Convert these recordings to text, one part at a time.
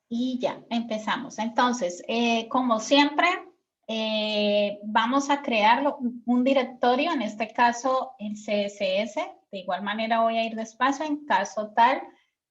Y ya, empezamos. Entonces, como siempre, vamos a crear un directorio, en este caso el CSS. De igual manera voy a ir despacio en caso tal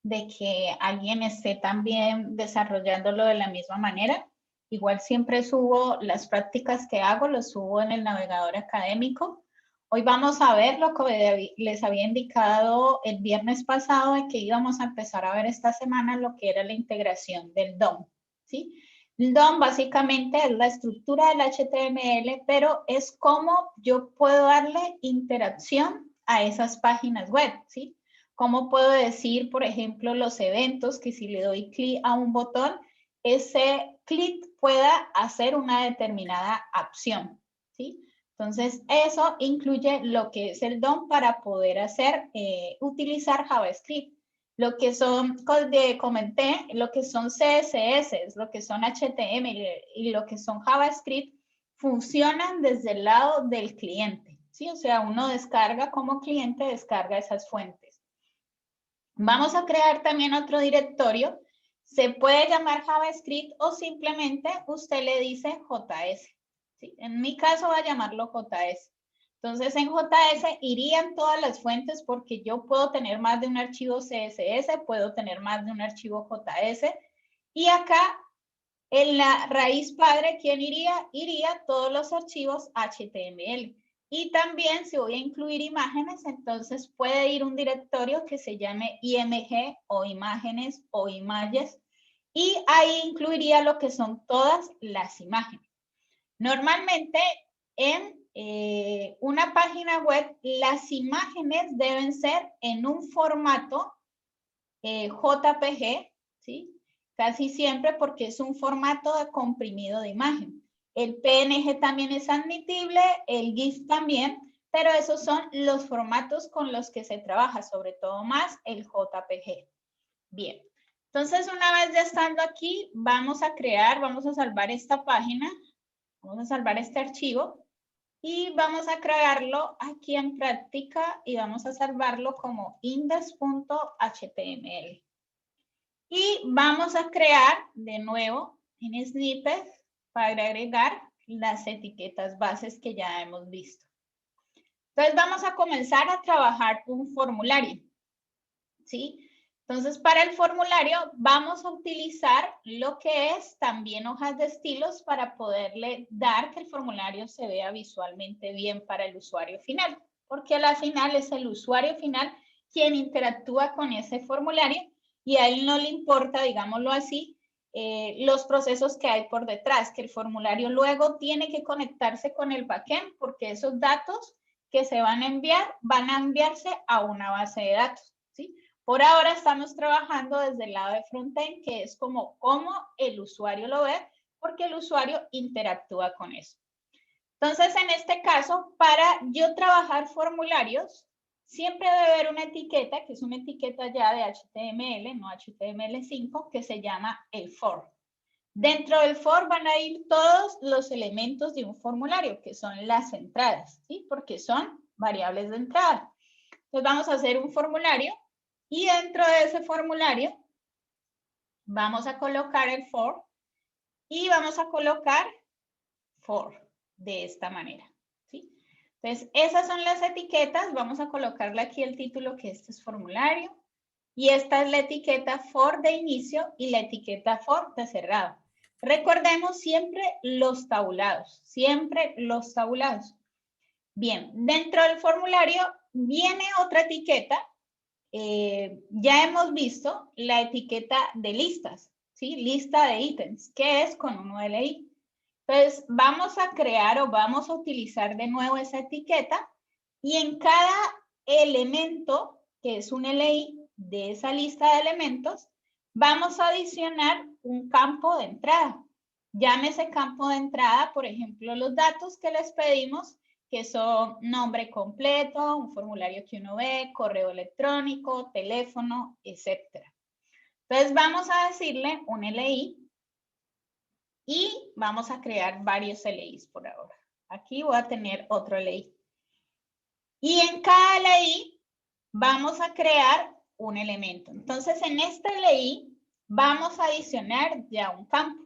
de que alguien esté también desarrollándolo de la misma manera. Igual siempre subo las prácticas que hago, los subo en el navegador académico. Hoy vamos a ver lo que les había indicado el viernes pasado de que íbamos a empezar a ver esta semana lo que era la integración del DOM, ¿sí? El DOM básicamente es la estructura del HTML, pero es cómo yo puedo darle interacción a esas páginas web, ¿sí? Cómo puedo decir, por ejemplo, los eventos que si le doy clic a un botón, ese clic pueda hacer una determinada acción, ¿sí? Entonces, eso incluye lo que es el DOM para poder hacer, utilizar JavaScript. Lo que son, comenté, lo que son CSS, lo que son HTML y lo que son JavaScript, funcionan desde el lado del cliente, ¿sí? O sea, uno descarga como cliente, descarga esas fuentes. Vamos a crear también otro directorio. Se puede llamar JavaScript o simplemente usted le dice JS. ¿Sí? En mi caso voy a llamarlo JS. Entonces en JS irían todas las fuentes porque yo puedo tener más de un archivo CSS, puedo tener más de un archivo JS. Y acá en la raíz padre, ¿quién iría? Iría todos los archivos HTML. Y también si voy a incluir imágenes, entonces puede ir un directorio que se llame IMG o imágenes o images. Y ahí incluiría lo que son todas las imágenes. Normalmente en una página web, las imágenes deben ser en un formato JPG, ¿sí? Casi siempre porque es un formato de comprimido de imagen. El PNG también es admitible, el GIF también, pero esos son los formatos con los que se trabaja, sobre todo más el JPG. Bien, entonces una vez ya estando aquí, vamos a salvar esta página, vamos a salvar este archivo y vamos a crearlo aquí en práctica y vamos a salvarlo como index.html. Y vamos a crear de nuevo en snippet para agregar las etiquetas bases que ya hemos visto. Entonces vamos a comenzar a trabajar un formulario, ¿sí? Entonces para el formulario vamos a utilizar lo que es también hojas de estilos para poderle dar que el formulario se vea visualmente bien para el usuario final, porque a la final es el usuario final quien interactúa con ese formulario y a él no le importa, digámoslo así, los procesos que hay por detrás, que el formulario luego tiene que conectarse con el backend porque esos datos que se van a enviarse a una base de datos, ¿sí? Por ahora estamos trabajando desde el lado de frontend, que es como el usuario lo ve, porque el usuario interactúa con eso. Entonces, en este caso, para yo trabajar formularios, siempre debe haber una etiqueta, que es una etiqueta ya de HTML, no HTML5, que se llama el for. Dentro del for van a ir todos los elementos de un formulario, que son las entradas, ¿sí? Porque son variables de entrada. Entonces, vamos a hacer un formulario y dentro de ese formulario vamos a colocar el for y vamos a colocar for de esta manera, ¿sí? Entonces, esas son las etiquetas. Vamos a colocarle aquí el título que este es formulario y esta es la etiqueta for de inicio y la etiqueta for de cerrado. Recordemos siempre los tabulados, siempre los tabulados. Bien, dentro del formulario viene otra etiqueta. Ya hemos visto la etiqueta de listas, ¿sí? Lista de ítems, que es con un ULI. Entonces, vamos a crear o vamos a utilizar de nuevo esa etiqueta y en cada elemento, que es un LI de esa lista de elementos, vamos a adicionar un campo de entrada. Llámese campo de entrada, por ejemplo, los datos que les pedimos, que son nombre completo, un formulario que uno ve, correo electrónico, teléfono, etc. Entonces vamos a decirle un LI y vamos a crear varios LIs por ahora. Aquí voy a tener otro LI. Y en cada LI vamos a crear un elemento. Entonces en este LI vamos a adicionar ya un campo.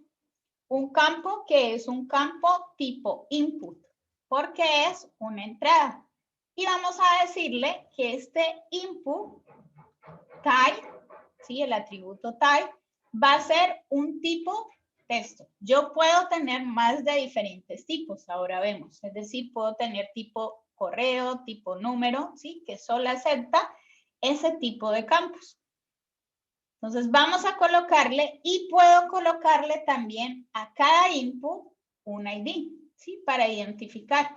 Un campo que es un campo tipo input, porque es una entrada. Y vamos a decirle que este input type, ¿sí? El atributo type, va a ser un tipo texto. Yo puedo tener más de diferentes tipos, ahora vemos. Es decir, puedo tener tipo correo, tipo número, ¿sí? Que solo acepta ese tipo de campos. Entonces vamos a colocarle y puedo colocarle también a cada input un ID, ¿sí? Para identificar.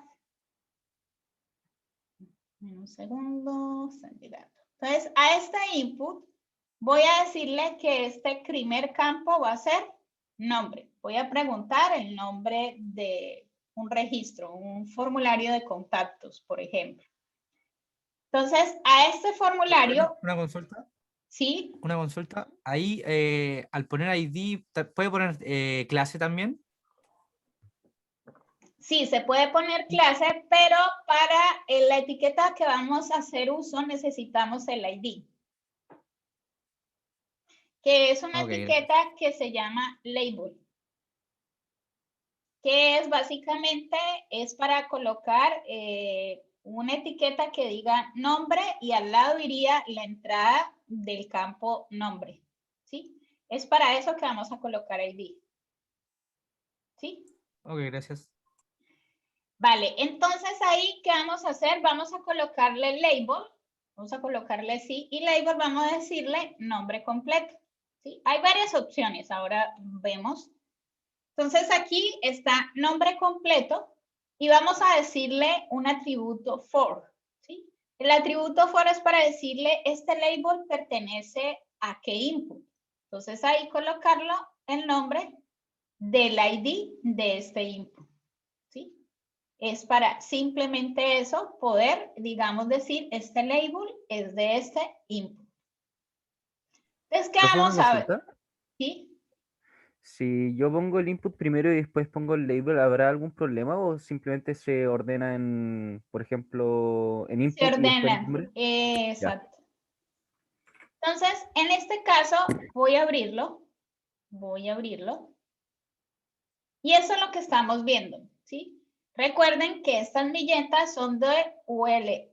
Un segundo, están llegando. Entonces a este input voy a decirle que este primer campo va a ser nombre. Voy a preguntar el nombre de un registro, un formulario de contactos, por ejemplo. Entonces a este formulario, Una consulta. ¿sí? Una consulta. Ahí, al poner ID, ¿puede poner clase también? Sí, se puede poner clase, pero para la etiqueta que vamos a hacer uso necesitamos el ID, que es una Ok, etiqueta que se llama label, que es básicamente, es para colocar una etiqueta que diga nombre y al lado iría la entrada del campo nombre, ¿sí? Es para eso que vamos a colocar ID, ¿sí? ok, gracias. Vale, entonces ahí, ¿qué vamos a hacer? Vamos a colocarle label, vamos a colocarle sí, y label vamos a decirle nombre completo, ¿sí? Hay varias opciones, ahora vemos. Entonces aquí está nombre completo y vamos a decirle un atributo for, ¿sí? El atributo for es para decirle este label pertenece a qué input. Entonces ahí colocarlo el nombre del ID de este input, ¿sí? Es para simplemente eso, poder, digamos, decir, este label es de este input. Entonces, ¿qué Profe, una vamos a ver? consulta. ¿Sí? Si yo pongo el input primero y después pongo el label, ¿habrá algún problema o simplemente se ordena en, por ejemplo, en Se input y después el ordenan. nombre? Ya. Exacto. Entonces, en este caso, voy a abrirlo. Voy a abrirlo. Y eso es lo que estamos viendo, ¿sí? Recuerden que estas viñetas son de UL.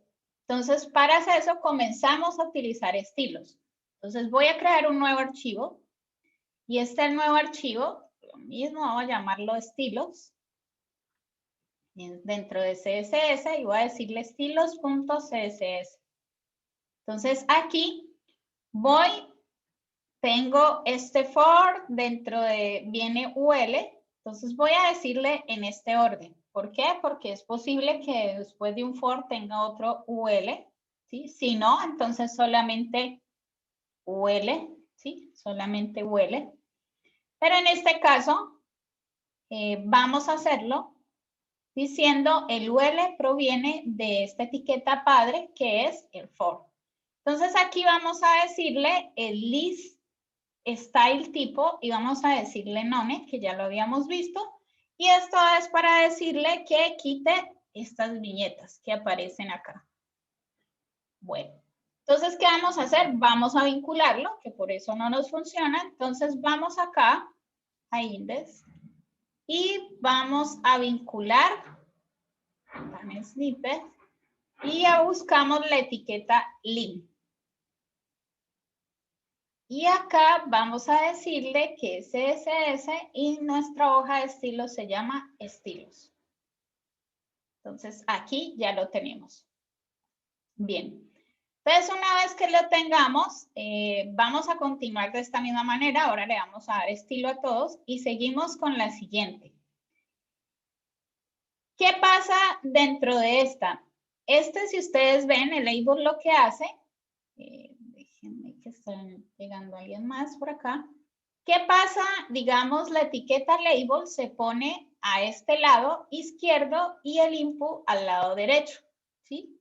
Entonces, para hacer eso, comenzamos a utilizar estilos. Entonces, voy a crear un nuevo archivo. Y este nuevo archivo, lo mismo, vamos a llamarlo estilos. Dentro de CSS y voy a decirle estilos.css. Entonces aquí tengo este for, dentro de viene UL, entonces voy a decirle en este orden. ¿Por qué? Porque es posible que después de un for tenga otro UL, ¿sí? Si no, entonces solamente UL, ¿sí? Solamente UL. Pero en este caso, vamos a hacerlo diciendo el UL proviene de esta etiqueta padre que es el for. Entonces aquí vamos a decirle el list style tipo y vamos a decirle none, que ya lo habíamos visto. Y esto es para decirle que quite estas viñetas que aparecen acá. Bueno, entonces, ¿qué vamos a hacer? Vamos a vincularlo, que por eso no nos funciona. Entonces vamos acá a index y vamos a vincular también snippet y buscamos la etiqueta link. Y acá vamos a decirle que es CSS y nuestra hoja de estilos se llama estilos. Entonces aquí ya lo tenemos. Bien. Entonces una vez que lo tengamos, vamos a continuar de esta misma manera. Ahora le vamos a dar estilo a todos y seguimos con la siguiente. ¿Qué pasa dentro de esta? Si ustedes ven, el label lo que hace, déjenme que está llegando alguien más por acá. ¿Qué pasa? Digamos, la etiqueta label se pone a este lado izquierdo y el input al lado derecho, ¿sí?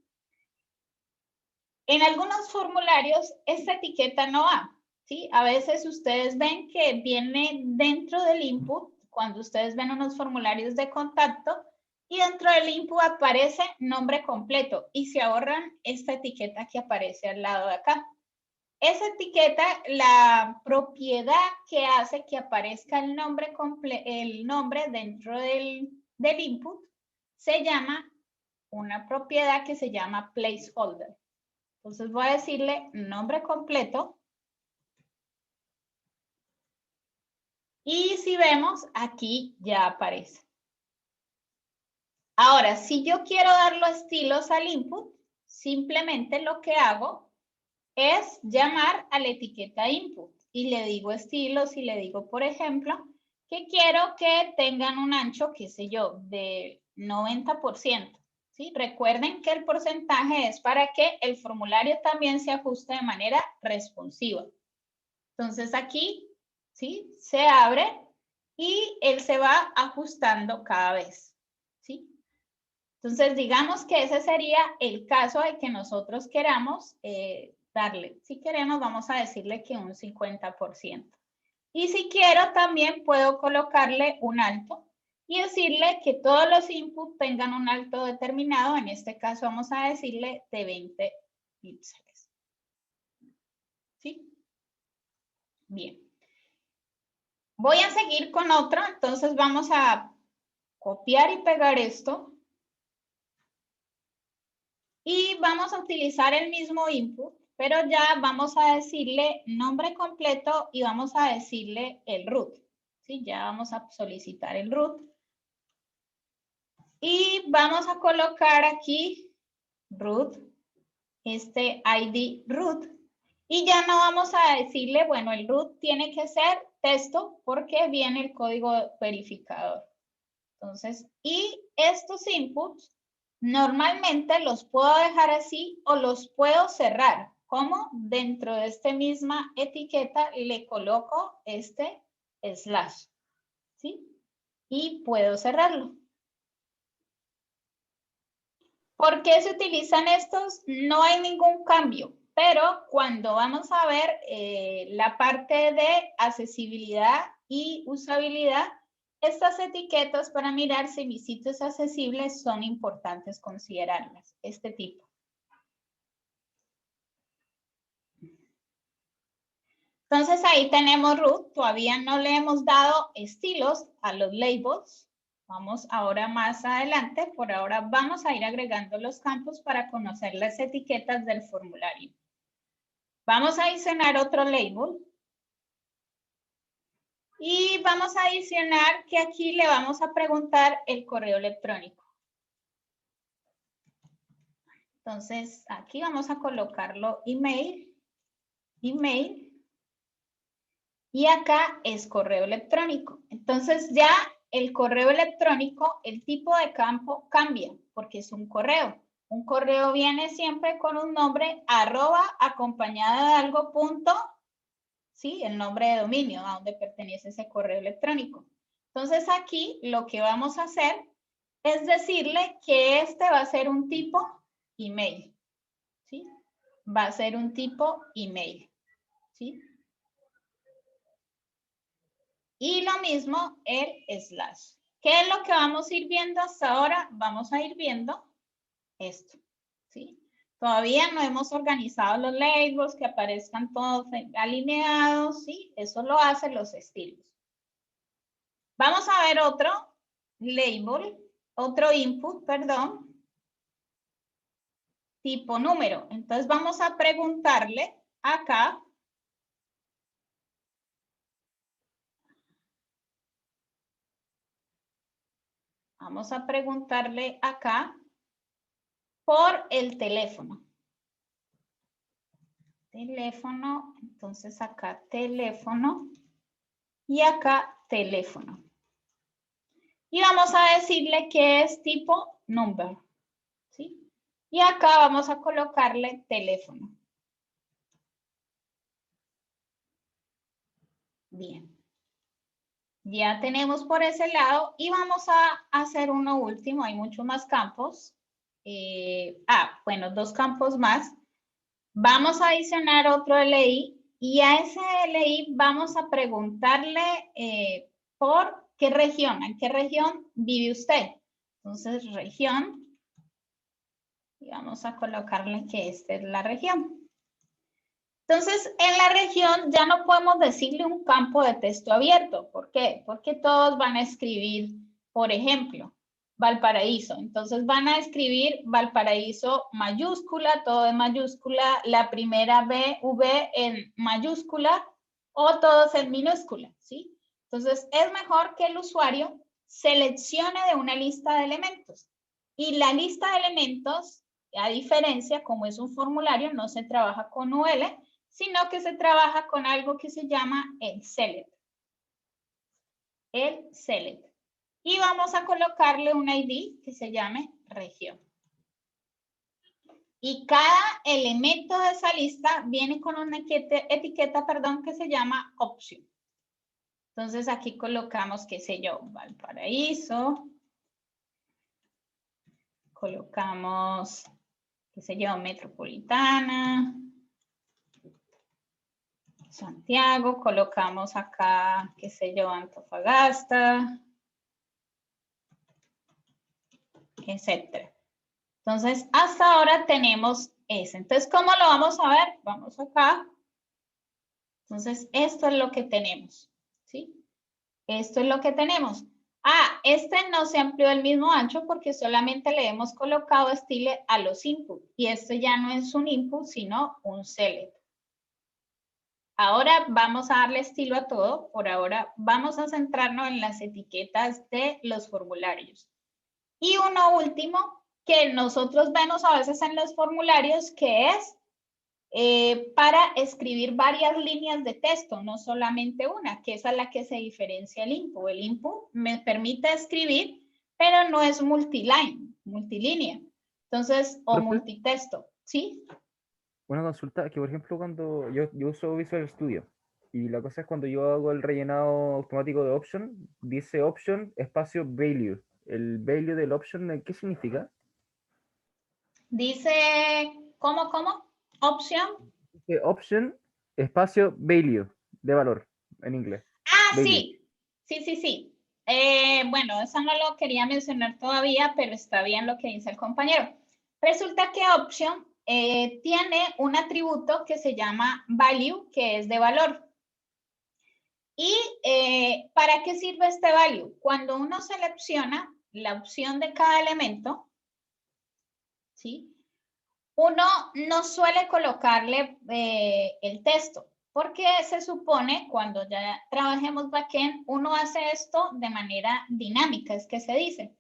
En algunos formularios, esta etiqueta no va, ¿sí? A veces ustedes ven que viene dentro del input, cuando ustedes ven unos formularios de contacto, y dentro del input aparece nombre completo y se ahorran esta etiqueta que aparece al lado de acá. esa etiqueta, la propiedad que hace que aparezca el nombre dentro del input, se llama una propiedad que se llama placeholder. Entonces voy a decirle nombre completo. Y si vemos, aquí ya aparece. Ahora, si yo quiero dar los estilos al input, simplemente lo que hago es llamar a la etiqueta input y le digo estilos y le digo, por ejemplo, que quiero que tengan un ancho, qué sé yo, de 90%. ¿Sí? Recuerden que el porcentaje es para que el formulario también se ajuste de manera responsiva. Entonces aquí, ¿sí? Se abre y él se va ajustando cada vez. ¿Sí? Entonces, digamos que ese sería el caso de que nosotros queramos darle. Si queremos, vamos a decirle que un 50%. Y si quiero, también puedo colocarle un alto y decirle que todos los inputs tengan un alto determinado. En este caso, vamos a decirle de 20 píxeles. ¿Sí? Bien. Voy a seguir con otro. Entonces, vamos a copiar y pegar esto. Y vamos a utilizar el mismo input, pero ya vamos a decirle nombre completo y vamos a decirle el root. ¿Sí? Ya vamos a solicitar el root. Y vamos a colocar aquí root, este ID root. Y ya no vamos a decirle, bueno, el root tiene que ser texto porque viene el código verificador. Entonces, y estos inputs normalmente los puedo dejar así o los puedo cerrar. ¿Cómo? Dentro de esta misma etiqueta le coloco este slash. ¿Sí? Y puedo cerrarlo. ¿Por qué se utilizan estos? No hay ningún cambio, pero cuando vamos a ver la parte de accesibilidad y usabilidad, estas etiquetas para mirar si mi sitio es accesible son importantes considerarlas, este tipo. Entonces ahí tenemos root, todavía no le hemos dado estilos a los labels. Vamos ahora más adelante, por ahora vamos a ir agregando los campos para conocer las etiquetas del formulario. Vamos a adicionar otro label. Y vamos a adicionar que aquí le vamos a preguntar el correo electrónico. Entonces, aquí vamos a colocarlo email. Y acá es correo electrónico. Entonces ya el correo electrónico, el tipo de campo cambia porque es un correo. Un correo viene siempre con un nombre @ acompañado de algo punto, ¿sí? El nombre de dominio a donde pertenece ese correo electrónico. Entonces aquí lo que vamos a hacer es decirle que este va a ser un tipo email, ¿sí? Va a ser un tipo email, ¿sí? Y lo mismo el slash. ¿Qué es lo que vamos a ir viendo hasta ahora? Vamos a ir viendo esto, ¿sí? Todavía no hemos organizado los labels, que aparezcan todos alineados, ¿sí? Eso lo hacen los estilos. Vamos a ver otro label, otro input, perdón, tipo número. Entonces vamos a preguntarle acá. Vamos a preguntarle acá por el teléfono. Teléfono, entonces acá teléfono y acá teléfono. Y vamos a decirle que es tipo number, ¿sí? Y acá vamos a colocarle teléfono. Bien. Ya tenemos por ese lado y vamos a hacer uno último. Hay muchos más campos. Bueno, 2 campos más. Vamos a adicionar otro LI y a ese LI vamos a preguntarle por qué región, en qué región vive usted. Entonces, región, y vamos a colocarle que esta es la región. Entonces, en la región ya no podemos decirle un campo de texto abierto. ¿Por qué? Porque todos van a escribir, por ejemplo, Valparaíso. Entonces van a escribir Valparaíso mayúscula, todo en mayúscula, la primera V en mayúscula o todos en minúscula, ¿sí? Entonces es mejor que el usuario seleccione de una lista de elementos. Y la lista de elementos, a diferencia, como es un formulario, no se trabaja con UL, sino que se trabaja con algo que se llama el select. El select. Y vamos a colocarle un ID que se llame región. Y cada elemento de esa lista viene con una etiqueta, que se llama option. Entonces aquí colocamos, qué sé yo, Valparaíso. Colocamos, qué sé yo, Metropolitana. Santiago, colocamos acá, qué sé yo, Antofagasta, etcétera. Entonces, hasta ahora tenemos ese. Entonces, ¿cómo lo vamos a ver? Vamos acá. Entonces, esto es lo que tenemos, ¿sí? Esto es lo que tenemos. Ah, este no se amplió el mismo ancho porque solamente le hemos colocado estilo a los inputs. Y esto ya no es un input, sino un select. Ahora vamos a darle estilo a todo. Por ahora vamos a centrarnos en las etiquetas de los formularios. Y uno último que nosotros vemos a veces en los formularios, que es para escribir varias líneas de texto, no solamente una, que esa es la que se diferencia el input. El input me permite escribir, pero no es multilínea. Entonces, o multitexto, ¿sí? Una consulta que, por ejemplo, cuando yo uso Visual Studio y la cosa es cuando yo hago el rellenado automático de option, dice option espacio value. ¿El value del option qué significa? Dice, ¿cómo? Opción. Dice option espacio value, de valor, en inglés. Ah, Value. sí. Bueno, eso no lo quería mencionar todavía, pero está bien lo que dice el compañero. Resulta que option tiene un atributo que se llama value, que es de valor. ¿Y para qué sirve este value? Cuando uno selecciona la opción de cada elemento, ¿sí? Uno no suele colocarle el texto, porque se supone, cuando ya trabajemos backend, uno hace esto de manera dinámica, es que se dice,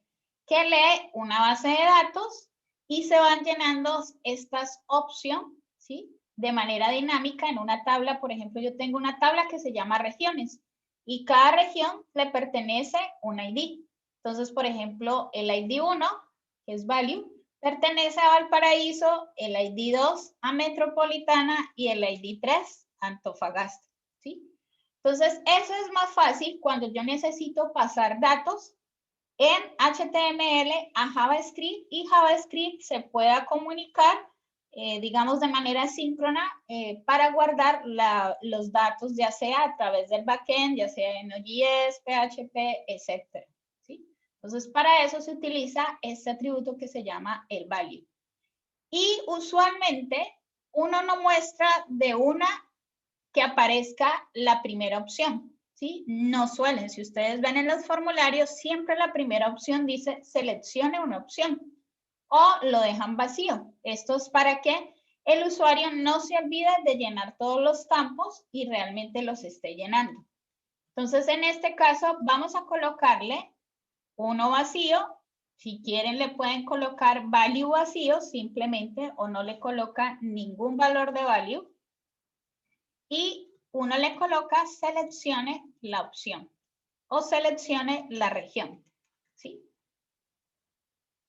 que lee una base de datos y se van llenando estas opciones, ¿sí? De manera dinámica en una tabla. Por ejemplo, yo tengo una tabla que se llama regiones y cada región le pertenece un ID. Entonces, por ejemplo, el ID 1, que es value, pertenece a Valparaíso, el ID 2 a Metropolitana y el ID 3 a Antofagasta, ¿sí? Entonces, eso es más fácil cuando yo necesito pasar datos en HTML a JavaScript y JavaScript se pueda comunicar, digamos, de manera síncrona para guardar los datos, ya sea a través del backend, ya sea en Node.js, PHP, etc. ¿Sí? Entonces, para eso se utiliza este atributo que se llama el value. Y usualmente uno no muestra de una que aparezca la primera opción, ¿sí? No suelen. Si ustedes ven en los formularios, siempre la primera opción dice seleccione una opción o lo dejan vacío. Esto es para que el usuario no se olvide de llenar todos los campos y realmente los esté llenando. Entonces, en este caso, vamos a colocarle uno vacío. Si quieren, le pueden colocar value vacío simplemente o no le coloca ningún valor de value. Y uno le coloca seleccione la opción o seleccione la región, ¿sí?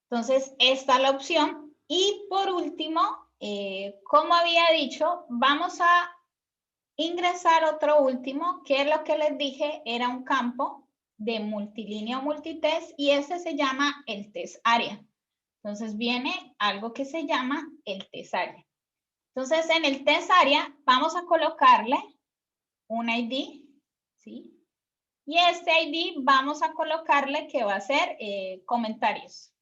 Entonces, esta es la opción. Y por último, como había dicho, vamos a ingresar otro último, que es lo que les dije, era un campo de multilínea o multitest, y ese se llama el test área. Entonces viene algo que se llama el test área. Entonces, en el test área vamos a colocarle un ID, ¿sí? Y este ID vamos a colocarle que va a ser comentarios.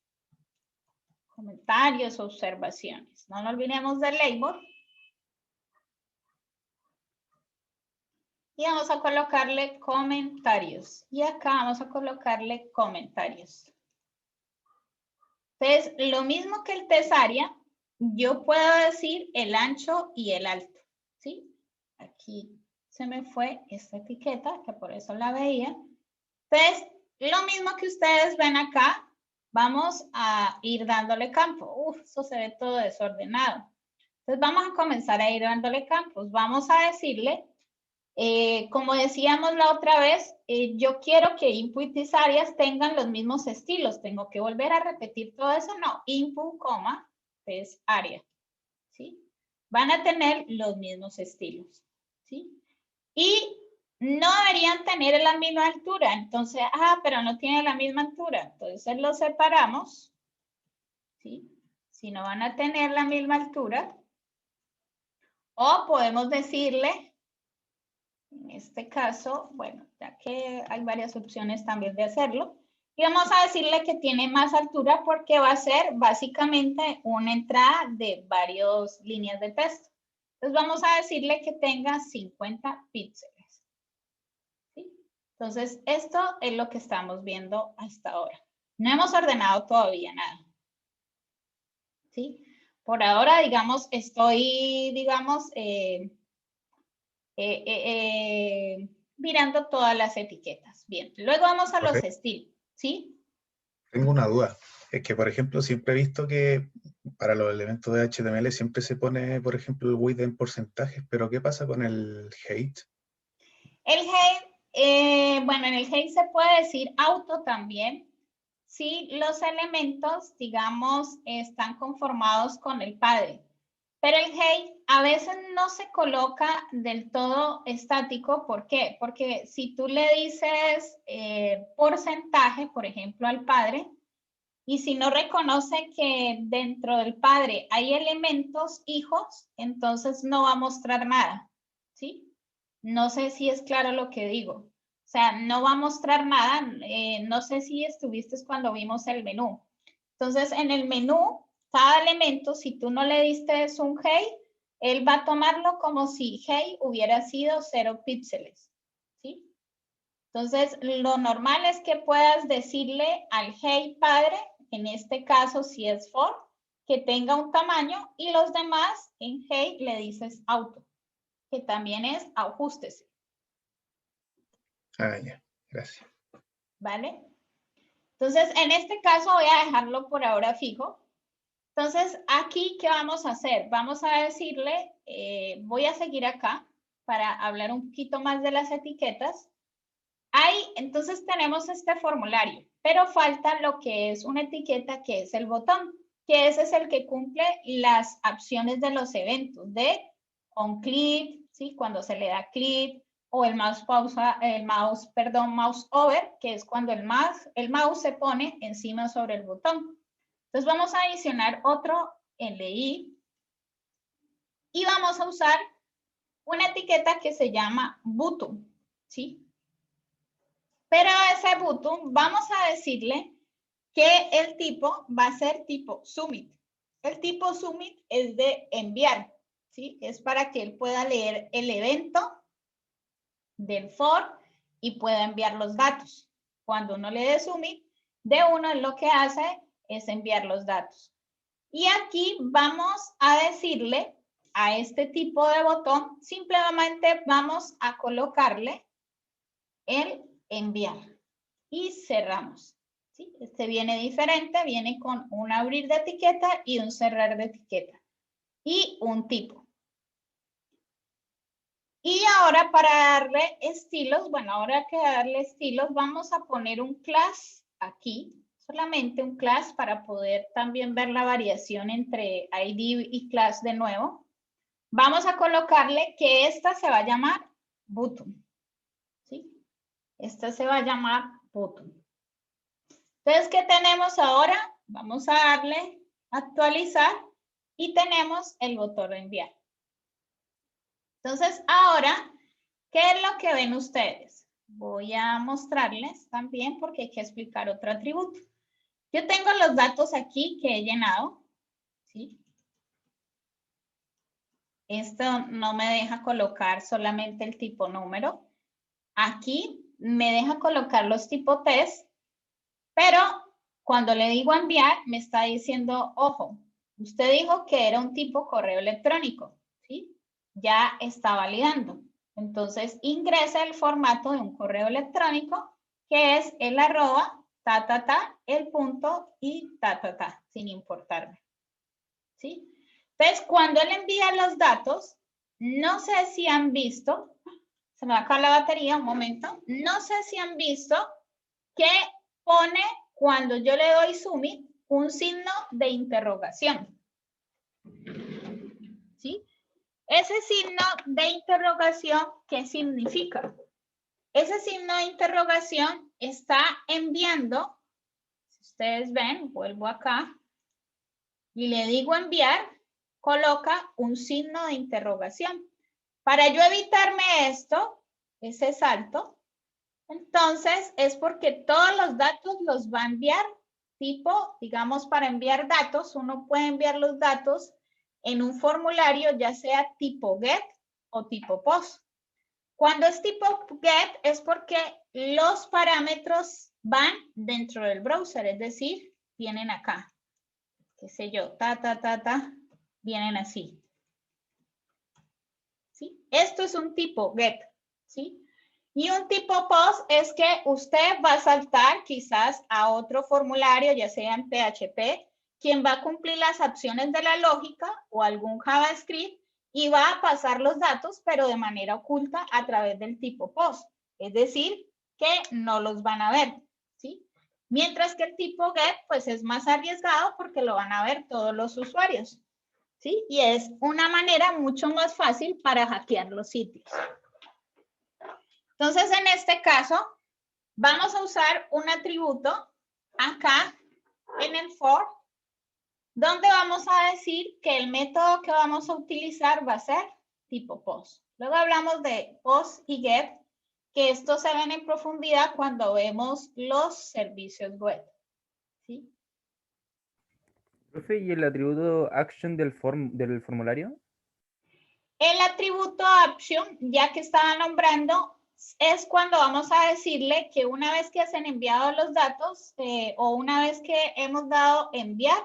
Comentarios, observaciones. No nos olvidemos del label. y vamos a colocarle comentarios. Y acá vamos a colocarle comentarios. Entonces, lo mismo que el tesaria, yo puedo decir el ancho y el alto, ¿sí? Aquí se me fue esta etiqueta, que por eso la veía. Entonces, lo mismo que ustedes ven acá, vamos a ir dándole campo. Uf, eso se ve todo desordenado. Entonces, vamos a comenzar a ir dándole campos. Vamos a decirle, como decíamos la otra vez, yo quiero que input y áreas tengan los mismos estilos. Tengo que volver a repetir todo eso. No, input, coma, es área. ¿Sí? Van a tener los mismos estilos. ¿Sí? Y no deberían tener la misma altura. Entonces, pero no tiene la misma altura. Entonces los separamos. ¿Sí? Si no van a tener la misma altura. O podemos decirle, en este caso, bueno, ya que hay varias opciones también de hacerlo. Y vamos a decirle que tiene más altura porque va a ser básicamente una entrada de varias líneas de texto. Entonces vamos a decirle que tenga 50 píxeles. Entonces, esto es lo que estamos viendo hasta ahora. No hemos ordenado todavía nada. ¿Sí? Por ahora, digamos, estoy, digamos, mirando todas las etiquetas. Bien, luego vamos a los estilos. ¿Sí? Tengo una duda. Es que, por ejemplo, siempre he visto que para los elementos de HTML siempre se pone, por ejemplo, el width en porcentajes, pero ¿qué pasa con el height? El height, bueno, en el height se puede decir auto también. Si los elementos, digamos, están conformados con el padre. Pero el height a veces no se coloca del todo estático. ¿Por qué? Porque si tú le dices porcentaje, por ejemplo, al padre, y si no reconoce que dentro del padre hay elementos hijos, entonces no va a mostrar nada. ¿Sí? No sé si es claro lo que digo. O sea, no va a mostrar nada. No sé si estuviste cuando vimos el menú. Entonces, en el menú, cada elemento, si tú no le diste un hey, él va a tomarlo como si hey hubiera sido 0 píxeles. ¿Sí? Entonces, lo normal es que puedas decirle al hey padre, en este caso si es for, que tenga un tamaño y los demás en hey le dices auto, que también es ajustese. Ah, ya, gracias. ¿Vale? Entonces, en este caso voy a dejarlo por ahora fijo. Entonces, aquí, ¿qué vamos a hacer? Vamos a decirle, voy a seguir acá para hablar un poquito más de las etiquetas. Ahí, entonces tenemos este formulario, pero falta lo que es una etiqueta que es el botón, que ese es el que cumple las acciones de los eventos de on click, ¿sí? Cuando se le da clic, o el mouse pausa, mouse over, que es cuando el mouse se pone encima sobre el botón. Entonces vamos a adicionar otro LI y vamos a usar una etiqueta que se llama button, ¿sí? Pero a ese button vamos a decirle que el tipo va a ser tipo submit. El tipo submit es de enviar, ¿sí? Es para que él pueda leer el evento del for y pueda enviar los datos. Cuando uno le dé submit, de uno lo que hace es enviar los datos. Y aquí vamos a decirle a este tipo de botón, simplemente vamos a colocarle el enviar y cerramos. ¿Sí? Este viene diferente, viene con un abrir de etiqueta y un cerrar de etiqueta y un tipo. Y ahora para darle estilos, bueno, ahora que darle estilos, vamos a poner un class aquí, solamente un class para poder también ver la variación entre ID y class de nuevo. Vamos a colocarle que esta se va a llamar button. ¿Sí? Esta se va a llamar button. Entonces, ¿qué tenemos ahora? Vamos a darle actualizar y tenemos el botón de enviar. Entonces, ahora, ¿qué es lo que ven ustedes? Voy a mostrarles también porque hay que explicar otro atributo. Yo tengo los datos aquí que he llenado. ¿Sí? Esto no me deja colocar solamente el tipo número. aquí me deja colocar los tipo test, pero cuando le digo enviar, me está diciendo, ojo, usted dijo que era un tipo correo electrónico, ¿sí? Ya está validando. Entonces, ingresa el formato de un correo electrónico, que es el @ el punto y sin importarme, ¿sí? Entonces, cuando él envía los datos, no sé si han visto, se me va a acabar la batería, un momento, no sé si han visto que pone, cuando yo le doy submit, un signo de interrogación, ¿sí? Ese signo de interrogación, ¿qué significa? Ese signo de interrogación está enviando, si ustedes ven, vuelvo acá, y le digo enviar, coloca un signo de interrogación. Para yo evitarme esto, ese salto, entonces es porque todos los datos los va a enviar tipo, digamos, para enviar datos, uno puede enviar los datos en un formulario, ya sea tipo GET o tipo POST. Cuando es tipo GET es porque los parámetros van dentro del browser, es decir, vienen acá. Qué sé yo, vienen así. ¿Sí? Esto es un tipo GET, ¿sí? Y un tipo POST es que usted va a saltar quizás a otro formulario, ya sea en PHP, quien va a cumplir las opciones de la lógica o algún JavaScript y va a pasar los datos, pero de manera oculta a través del tipo POST. Es decir, que no los van a ver, ¿sí? Mientras que el tipo GET, pues es más arriesgado porque lo van a ver todos los usuarios, ¿sí? Y es una manera mucho más fácil para hackear los sitios. Entonces, en este caso, vamos a usar un atributo acá en el for, donde vamos a decir que el método que vamos a utilizar va a ser tipo POST. Luego hablamos de POST y GET, que estos se ven en profundidad cuando vemos los servicios web, ¿sí? Profe, ¿y el atributo action del formulario? El atributo action, ya que estaba nombrando, es cuando vamos a decirle que una vez que se han enviado los datos o una vez que hemos dado enviar,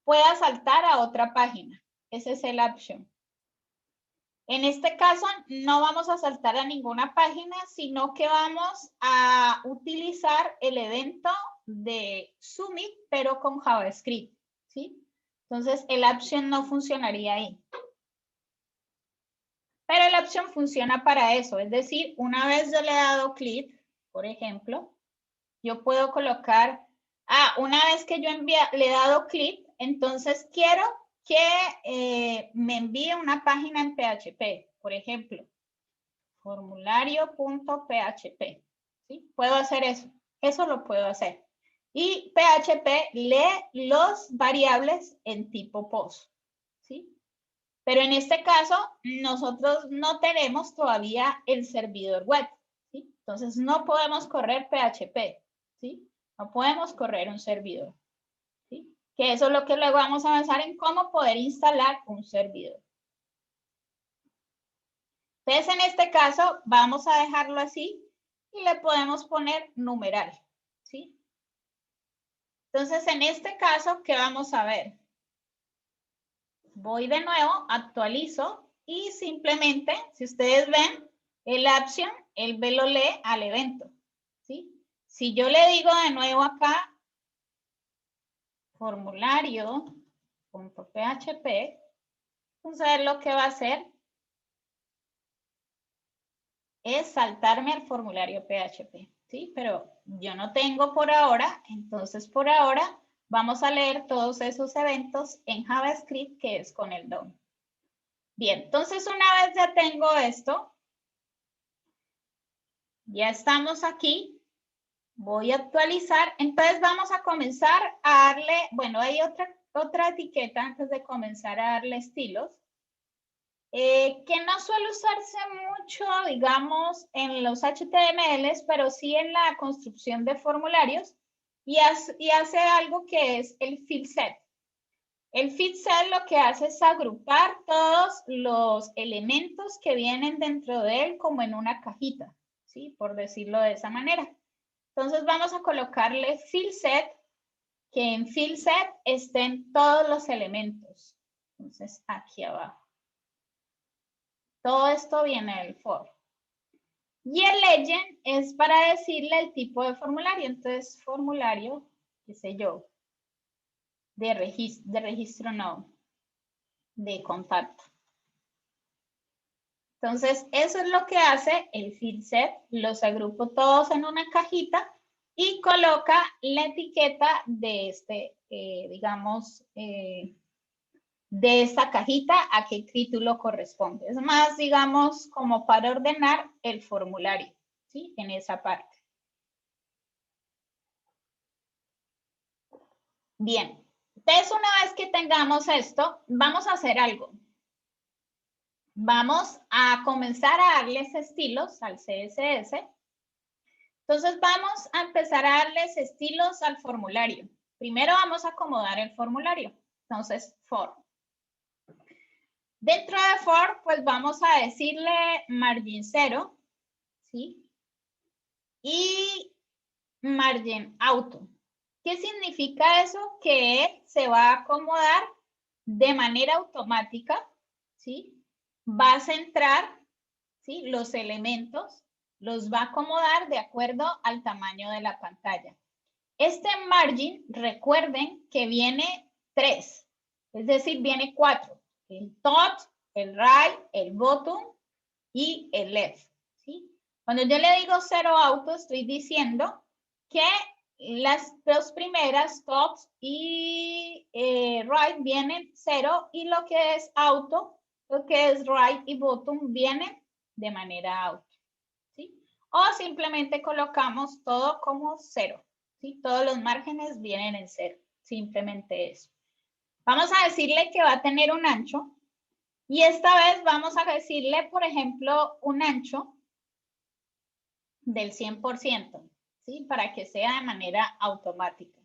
pueda saltar a otra página. Ese es el action. En este caso, no vamos a saltar a ninguna página, sino que vamos a utilizar el evento de submit, pero con JavaScript, ¿sí? Entonces, el action no funcionaría ahí. Pero la opción funciona para eso, es decir, una vez yo le he dado clic, por ejemplo, yo puedo colocar, una vez que yo le he dado clic, entonces quiero que me envíe una página en PHP, por ejemplo, formulario.php, ¿sí? Puedo hacer eso lo puedo hacer. Y PHP lee los variables en tipo POST, ¿sí? Pero en este caso, nosotros no tenemos todavía el servidor web, ¿sí? Entonces, no podemos correr PHP, ¿sí? No podemos correr un servidor, ¿sí? Que eso es lo que luego vamos a avanzar en cómo poder instalar un servidor. Entonces, en este caso, vamos a dejarlo así y le podemos poner numeral, ¿sí? Entonces, en este caso, ¿qué vamos a ver? Voy de nuevo, actualizo y simplemente, si ustedes ven, el action, él lo lee al evento, ¿sí? Si yo le digo de nuevo acá, formulario.php, entonces lo que va a hacer es saltarme al formulario PHP, ¿sí? Pero yo no tengo por ahora, entonces por ahora vamos a leer todos esos eventos en JavaScript, que es con el DOM. Bien, entonces una vez ya tengo esto, ya estamos aquí, voy a actualizar, entonces vamos a comenzar a darle, bueno, hay otra etiqueta antes de comenzar a darle estilos, que no suele usarse mucho, digamos, en los HTMLs, pero sí en la construcción de formularios, y hace algo que es el field set. El field set lo que hace es agrupar todos los elementos que vienen dentro de él como en una cajita, ¿sí? Por decirlo de esa manera. Entonces vamos a colocarle fill set, que en fill set estén todos los elementos. Entonces aquí abajo. Todo esto viene del for. Y el legend es para decirle el tipo de formulario. Entonces formulario, qué sé yo, de registro no, de contacto. Entonces, eso es lo que hace el fill set. Los agrupo todos en una cajita y coloca la etiqueta de digamos, de esta cajita a qué título corresponde. Es más, digamos, como para ordenar el formulario, ¿sí? En esa parte. Bien. Entonces, una vez que tengamos esto, vamos a hacer algo. Vamos a comenzar a darles estilos al CSS. Entonces vamos a empezar a darles estilos al formulario. Primero vamos a acomodar el formulario. Entonces, for. Dentro de for, pues vamos a decirle margin 0, ¿sí? Y margin auto. ¿Qué significa eso? Que él se va a acomodar de manera automática, ¿sí? Va a centrar, ¿sí? Los elementos, los va a acomodar de acuerdo al tamaño de la pantalla. Este margin, recuerden que viene 3, es decir, viene 4. El top, el right, el bottom y el left, ¿sí? Cuando yo le digo 0 auto, estoy diciendo que las dos primeras, tops y right, vienen 0 y lo que es auto, lo que es right y bottom vienen de manera auto, ¿sí? O simplemente colocamos todo como 0, ¿sí? Todos los márgenes vienen en 0, simplemente eso. Vamos a decirle que va a tener un ancho y esta vez vamos a decirle, por ejemplo, un ancho del 100%, ¿sí? Para que sea de manera automática.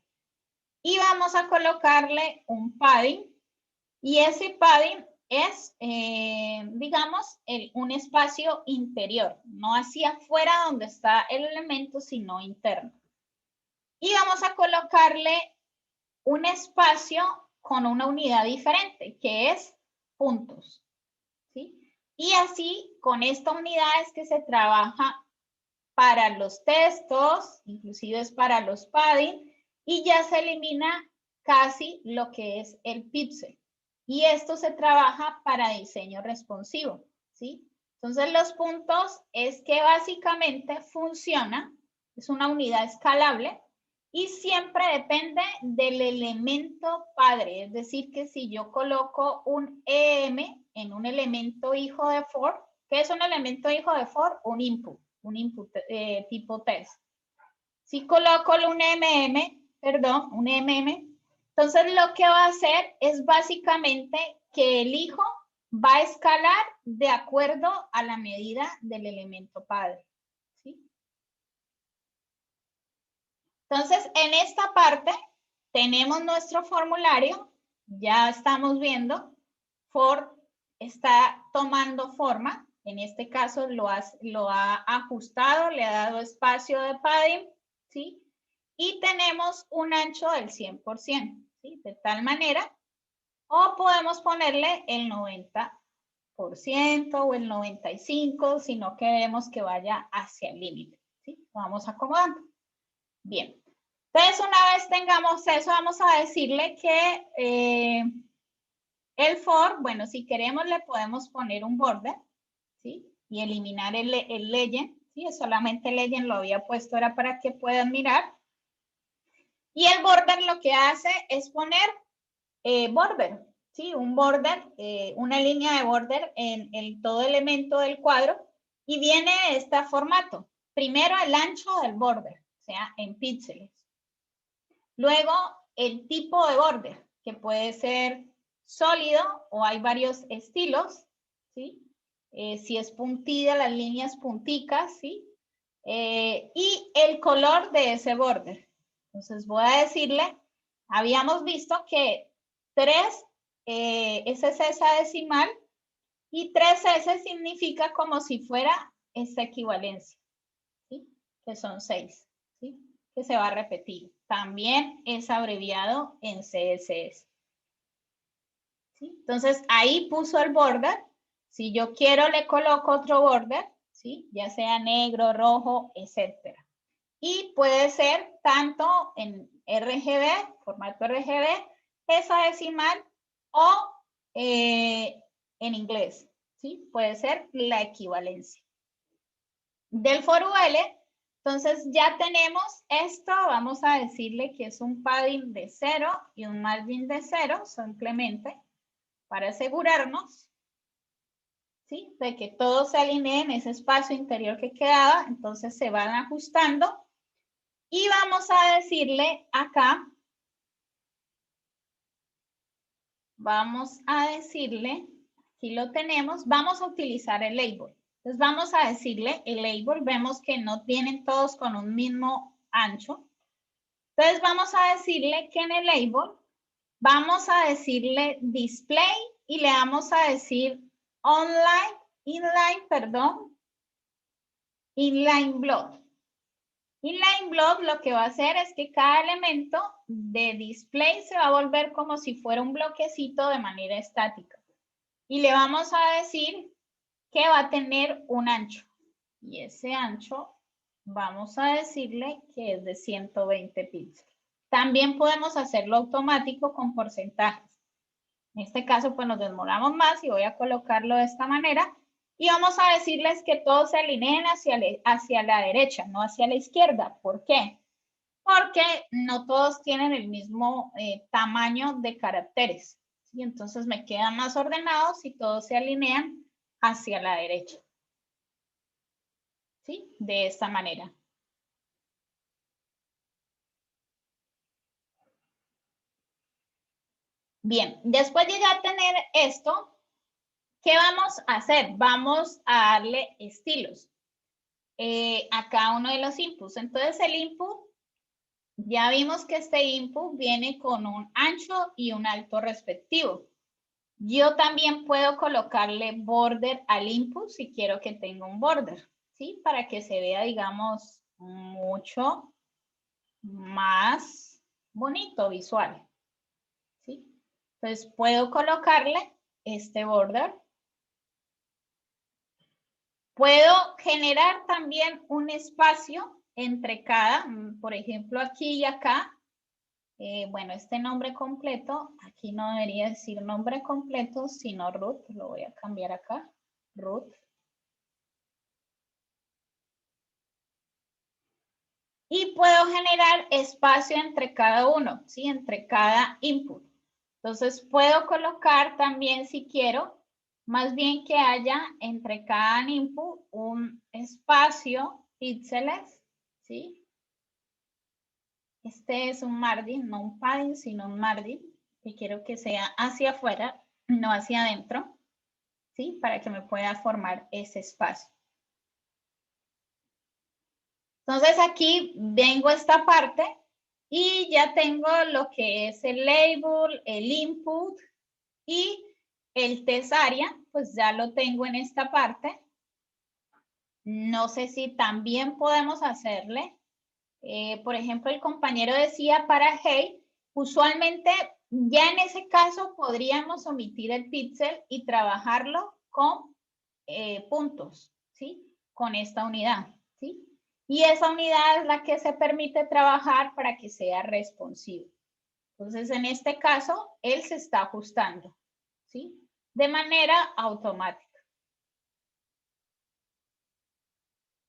Y vamos a colocarle un padding y ese padding es, digamos, un espacio interior, no hacia afuera donde está el elemento, sino interno. Y vamos a colocarle un espacio con una unidad diferente, que es puntos, ¿sí? Y así, con esta unidad es que se trabaja para los textos, inclusive es para los padding, y ya se elimina casi lo que es el píxel. Y esto se trabaja para diseño responsivo, ¿sí? Entonces los puntos es que básicamente funciona, es una unidad escalable y siempre depende del elemento padre. Es decir, que si yo coloco un EM en un elemento hijo de for, ¿qué es un elemento hijo de for? Un input tipo test. Si coloco un MM, entonces lo que va a hacer es básicamente que el hijo va a escalar de acuerdo a la medida del elemento padre, ¿sí? Entonces, en esta parte tenemos nuestro formulario, ya estamos viendo, for está tomando forma, en este caso lo ha ajustado, le ha dado espacio de padding, ¿sí? Y tenemos un ancho del 100%, ¿sí? De tal manera, o podemos ponerle el 90% o el 95% si no queremos que vaya hacia el límite, ¿sí? Vamos acomodando. Bien. Entonces, una vez tengamos eso, vamos a decirle que el for, bueno, si queremos le podemos poner un border, ¿sí? Y eliminar el legend, ¿sí? Solamente el legend lo había puesto, era para que puedan mirar. Y el border lo que hace es poner border, ¿sí? Un border, una línea de border en todo elemento del cuadro y viene de este formato. Primero el ancho del border, o sea, en píxeles. Luego el tipo de border, que puede ser sólido o hay varios estilos, ¿sí? Si es puntida, las líneas punticas, ¿sí? Y el color de ese border. Entonces voy a decirle, habíamos visto que 3 es esa decimal y 3S significa como si fuera esta equivalencia. que son 6, ¿sí? Que se va a repetir. También es abreviado en CSS. ¿Sí? Entonces, ahí puso el border. Si yo quiero, le coloco otro border, ¿sí? Ya sea negro, rojo, etc. Y puede ser tanto en RGB, formato RGB, hexadecimal o en inglés, ¿sí? Puede ser la equivalencia. Del for UL, entonces ya tenemos esto, vamos a decirle que es un padding de 0 y un margin de 0, simplemente para asegurarnos, ¿sí? De que todo se alinee en ese espacio interior que quedaba, entonces se van ajustando. Y vamos a decirle acá, vamos a decirle, aquí lo tenemos, vamos a utilizar el label. Entonces vamos a decirle el label, vemos que no vienen todos con un mismo ancho. Entonces vamos a decirle que en el label vamos a decirle display y le vamos a decir inline block. Inline block lo que va a hacer es que cada elemento de display se va a volver como si fuera un bloquecito de manera estática. Y le vamos a decir que va a tener un ancho. Y ese ancho vamos a decirle que es de 120 píxeles. También podemos hacerlo automático con porcentajes. En este caso, pues nos demoramos más y voy a colocarlo de esta manera. Y vamos a decirles que todos se alineen hacia la derecha, no hacia la izquierda. ¿Por qué? Porque no todos tienen el mismo tamaño de caracteres. ¿Sí? Entonces me quedan más ordenados si todos se alinean hacia la derecha. ¿Sí? De esta manera. Bien, después de ya tener esto, ¿qué vamos a hacer? Vamos a darle estilos a cada uno de los inputs. Entonces el input, ya vimos que este input viene con un ancho y un alto respectivo. Yo también puedo colocarle border al input si quiero que tenga un border, ¿sí? Para que se vea, digamos, mucho más bonito visual, ¿sí? Entonces puedo colocarle este border. Puedo generar también un espacio entre cada, por ejemplo, aquí y acá. Bueno, este nombre completo, aquí no debería decir nombre completo, sino root. Lo voy a cambiar acá, root. Y puedo generar espacio entre cada uno, ¿sí? Entre cada input. Entonces puedo colocar también, si quiero, más bien que haya entre cada input un espacio píxeles, ¿sí? Este es un margin, no un padding, sino un margin, que quiero que sea hacia afuera, no hacia adentro, ¿sí? Para que me pueda formar ese espacio. Entonces aquí vengo a esta parte y ya tengo lo que es el label, el input y el test area, pues ya lo tengo en esta parte. No sé si también podemos hacerle. Por ejemplo, el compañero decía para hey, usualmente ya en ese caso podríamos omitir el píxel y trabajarlo con puntos, ¿sí? Con esta unidad, ¿sí? Y esa unidad es la que se permite trabajar para que sea responsivo. Entonces, en este caso, él se está ajustando, ¿sí? De manera automática.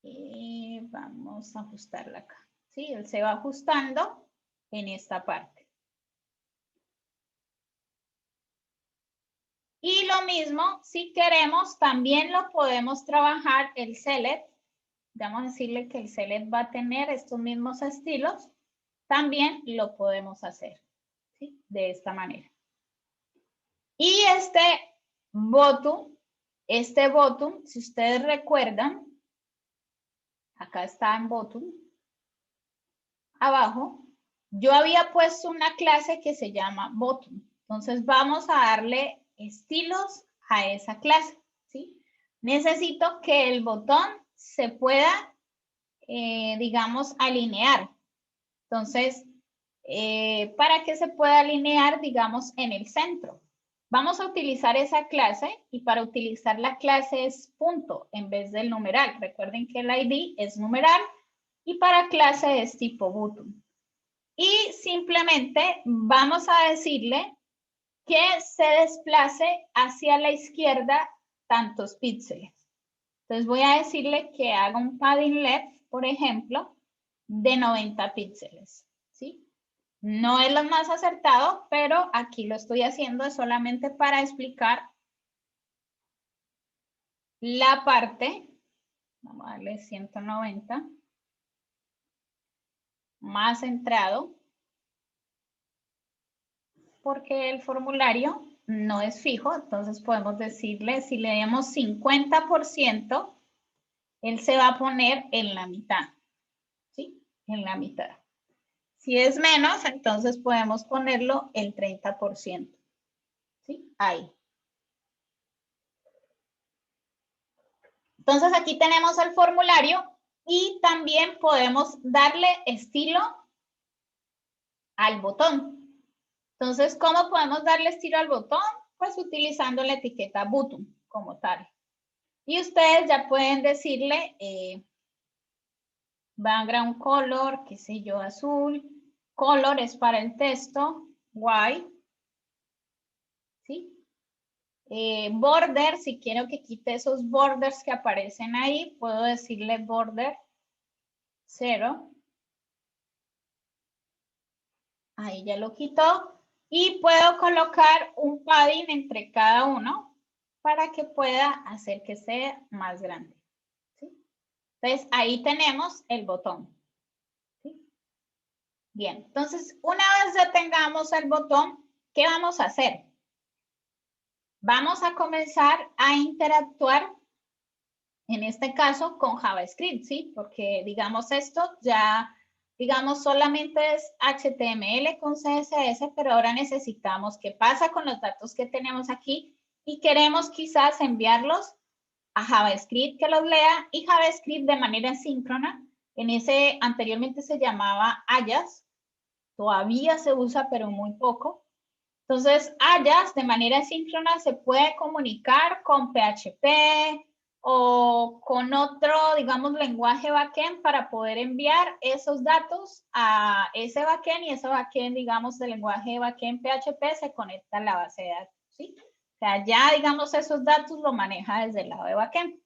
Y vamos a ajustarla acá. ¿Sí? Él se va ajustando en esta parte. Y lo mismo, si queremos, también lo podemos trabajar el select. Vamos a decirle que el select va a tener estos mismos estilos. También lo podemos hacer, ¿sí? De esta manera. Y este bottom, si ustedes recuerdan, acá está en bottom, abajo, yo había puesto una clase que se llama bottom. Entonces vamos a darle estilos a esa clase, ¿sí? Necesito que el botón se pueda digamos, alinear. Entonces, para que se pueda alinear, digamos, en el centro. Vamos a utilizar esa clase y para utilizar la clase es punto en vez del numeral. Recuerden que el ID es numeral y para clase es tipo button. Y simplemente vamos a decirle que se desplace hacia la izquierda tantos píxeles. Entonces voy a decirle que haga un padding left, por ejemplo, de 90 píxeles, ¿sí? No es lo más acertado, pero aquí lo estoy haciendo solamente para explicar la parte. Vamos a darle 190. Más centrado. Porque el formulario no es fijo, entonces podemos decirle, si le damos 50%, él se va a poner en la mitad, ¿sí? En la mitad. Si es menos, entonces podemos ponerlo el 30%, ¿sí? Ahí. Entonces aquí tenemos el formulario y también podemos darle estilo al botón. Entonces, ¿cómo podemos darle estilo al botón? Pues utilizando la etiqueta button como tal. Y ustedes ya pueden decirle background color, qué sé yo, azul. Color es para el texto, white. ¿Sí? Border, si quiero que quite esos borders que aparecen ahí, puedo decirle border 0. Ahí ya lo quitó. Y puedo colocar un padding entre cada uno para que pueda hacer que sea más grande. ¿Sí? Entonces, ahí tenemos el botón. ¿Sí? Bien, entonces, una vez ya tengamos el botón, ¿qué vamos a hacer? Vamos a comenzar a interactuar, en este caso, con JavaScript, ¿sí? Porque, digamos, esto ya... Digamos, solamente es HTML con CSS, pero ahora necesitamos qué pasa con los datos que tenemos aquí y queremos quizás enviarlos a JavaScript que los lea y JavaScript de manera síncrona. En ese anteriormente se llamaba Ajax, todavía se usa pero muy poco. Entonces, Ajax de manera síncrona se puede comunicar con PHP, o con otro, digamos, lenguaje backend para poder enviar esos datos a ese backend y ese backend, digamos, del lenguaje backend PHP se conecta a la base de datos, ¿sí? O sea, ya, digamos, esos datos lo maneja desde el lado de backend.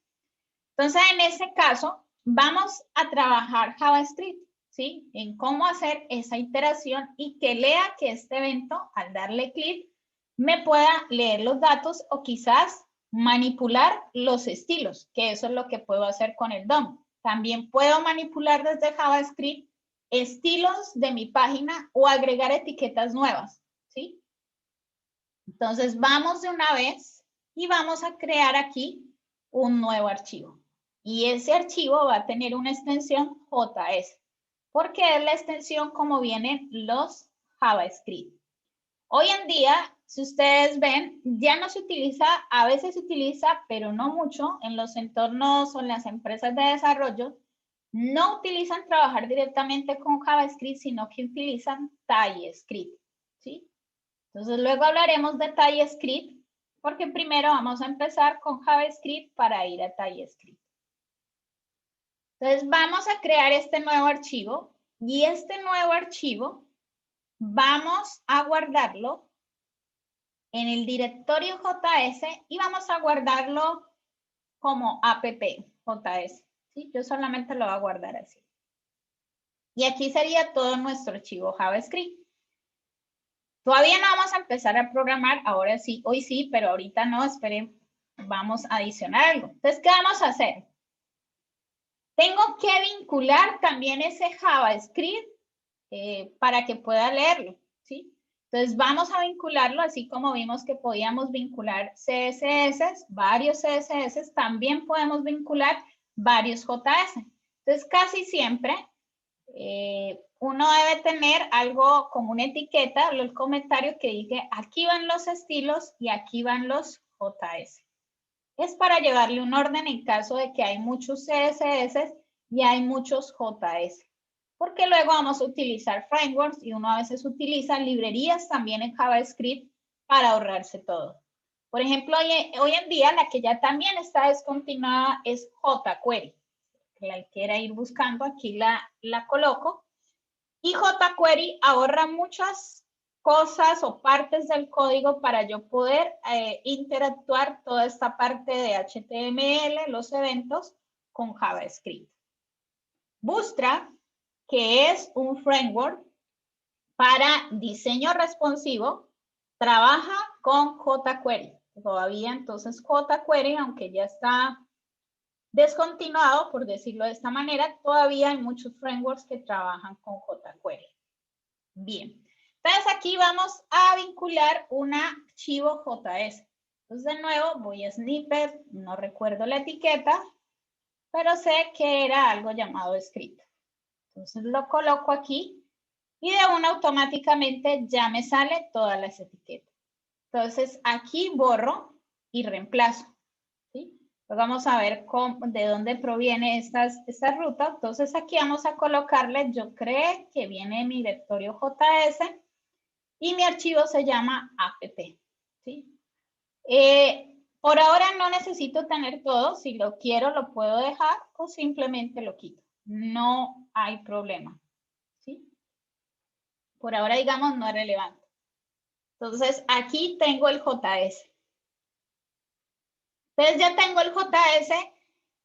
Entonces, en ese caso, vamos a trabajar JavaScript, ¿sí? En cómo hacer esa iteración y que lea que este evento, al darle clic, me pueda leer los datos o quizás manipular los estilos, que eso es lo que puedo hacer con el DOM. También puedo manipular desde JavaScript estilos de mi página o agregar etiquetas nuevas, ¿sí? Entonces, vamos de una vez y vamos a crear aquí un nuevo archivo. Y ese archivo va a tener una extensión JS, porque es la extensión como vienen los JavaScript. Hoy en día, si ustedes ven, ya no se utiliza, a veces se utiliza, pero no mucho, en los entornos o en las empresas de desarrollo, no utilizan trabajar directamente con JavaScript, sino que utilizan TypeScript, ¿sí? Entonces, luego hablaremos de TypeScript, porque primero vamos a empezar con JavaScript para ir a TypeScript. Entonces, vamos a crear este nuevo archivo, y este nuevo archivo vamos a guardarlo en el directorio JS y vamos a guardarlo como app.js, ¿sí? Yo solamente lo voy a guardar así. Y aquí sería todo nuestro archivo JavaScript. Todavía no vamos a empezar a programar, ahora sí, hoy sí, pero ahorita no, esperen, vamos a adicionar algo. Entonces, ¿qué vamos a hacer? Tengo que vincular también ese JavaScript para que pueda leerlo, ¿sí? Entonces, vamos a vincularlo, así como vimos que podíamos vincular CSS, varios CSS, también podemos vincular varios JS. Entonces, casi siempre uno debe tener algo como una etiqueta, el comentario que diga, aquí van los estilos y aquí van los JS. Es para llevarle un orden en caso de que hay muchos CSS y hay muchos JS. Porque luego vamos a utilizar frameworks y uno a veces utiliza librerías también en JavaScript para ahorrarse todo. Por ejemplo, hoy en día la que ya también está descontinuada es jQuery. Que la quiera ir buscando, aquí la coloco. Y jQuery ahorra muchas cosas o partes del código para yo poder interactuar toda esta parte de HTML, los eventos, con JavaScript. Bootstrap, que es un framework para diseño responsivo, trabaja con jQuery. Todavía entonces jQuery, aunque ya está descontinuado, por decirlo de esta manera, todavía hay muchos frameworks que trabajan con jQuery. Bien, entonces aquí vamos a vincular un archivo JS. Entonces de nuevo voy a snippet, no recuerdo la etiqueta, pero sé que era algo llamado script. Entonces lo coloco aquí y de una automáticamente ya me sale todas las etiquetas. Entonces aquí borro y reemplazo. ¿Sí? Vamos a ver de dónde proviene esta ruta. Entonces aquí vamos a colocarle, yo creo que viene mi directorio JS y mi archivo se llama app. ¿Sí? Por ahora no necesito tener todo, si lo quiero lo puedo dejar o simplemente lo quito. No hay problema. ¿Sí? Por ahora digamos no es relevante. Entonces aquí tengo el JS. Entonces ya tengo el JS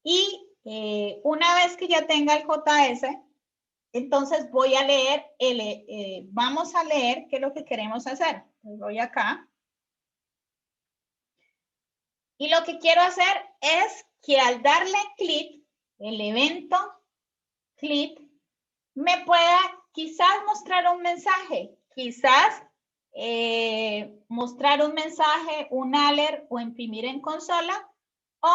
y una vez que ya tenga el JS, entonces voy a leer, vamos a leer qué es lo que queremos hacer. Entonces voy acá. Y lo que quiero hacer es que al darle clic, el evento clic, me pueda quizás mostrar un mensaje, quizás mostrar un mensaje, un alert o imprimir en consola o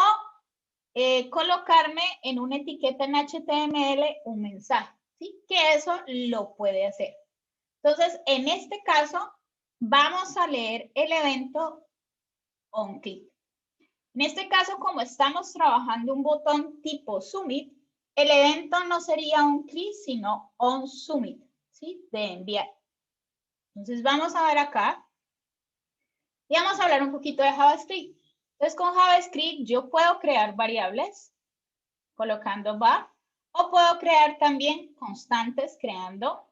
colocarme en una etiqueta en HTML un mensaje, ¿sí? Que eso lo puede hacer. Entonces, en este caso, vamos a leer el evento onClick. En este caso, como estamos trabajando un botón tipo Submit, el evento no sería onClick, sino onSubmit, ¿sí? De enviar. Entonces, vamos a ver acá y vamos a hablar un poquito de JavaScript. Entonces, con JavaScript yo puedo crear variables colocando var o puedo crear también constantes creando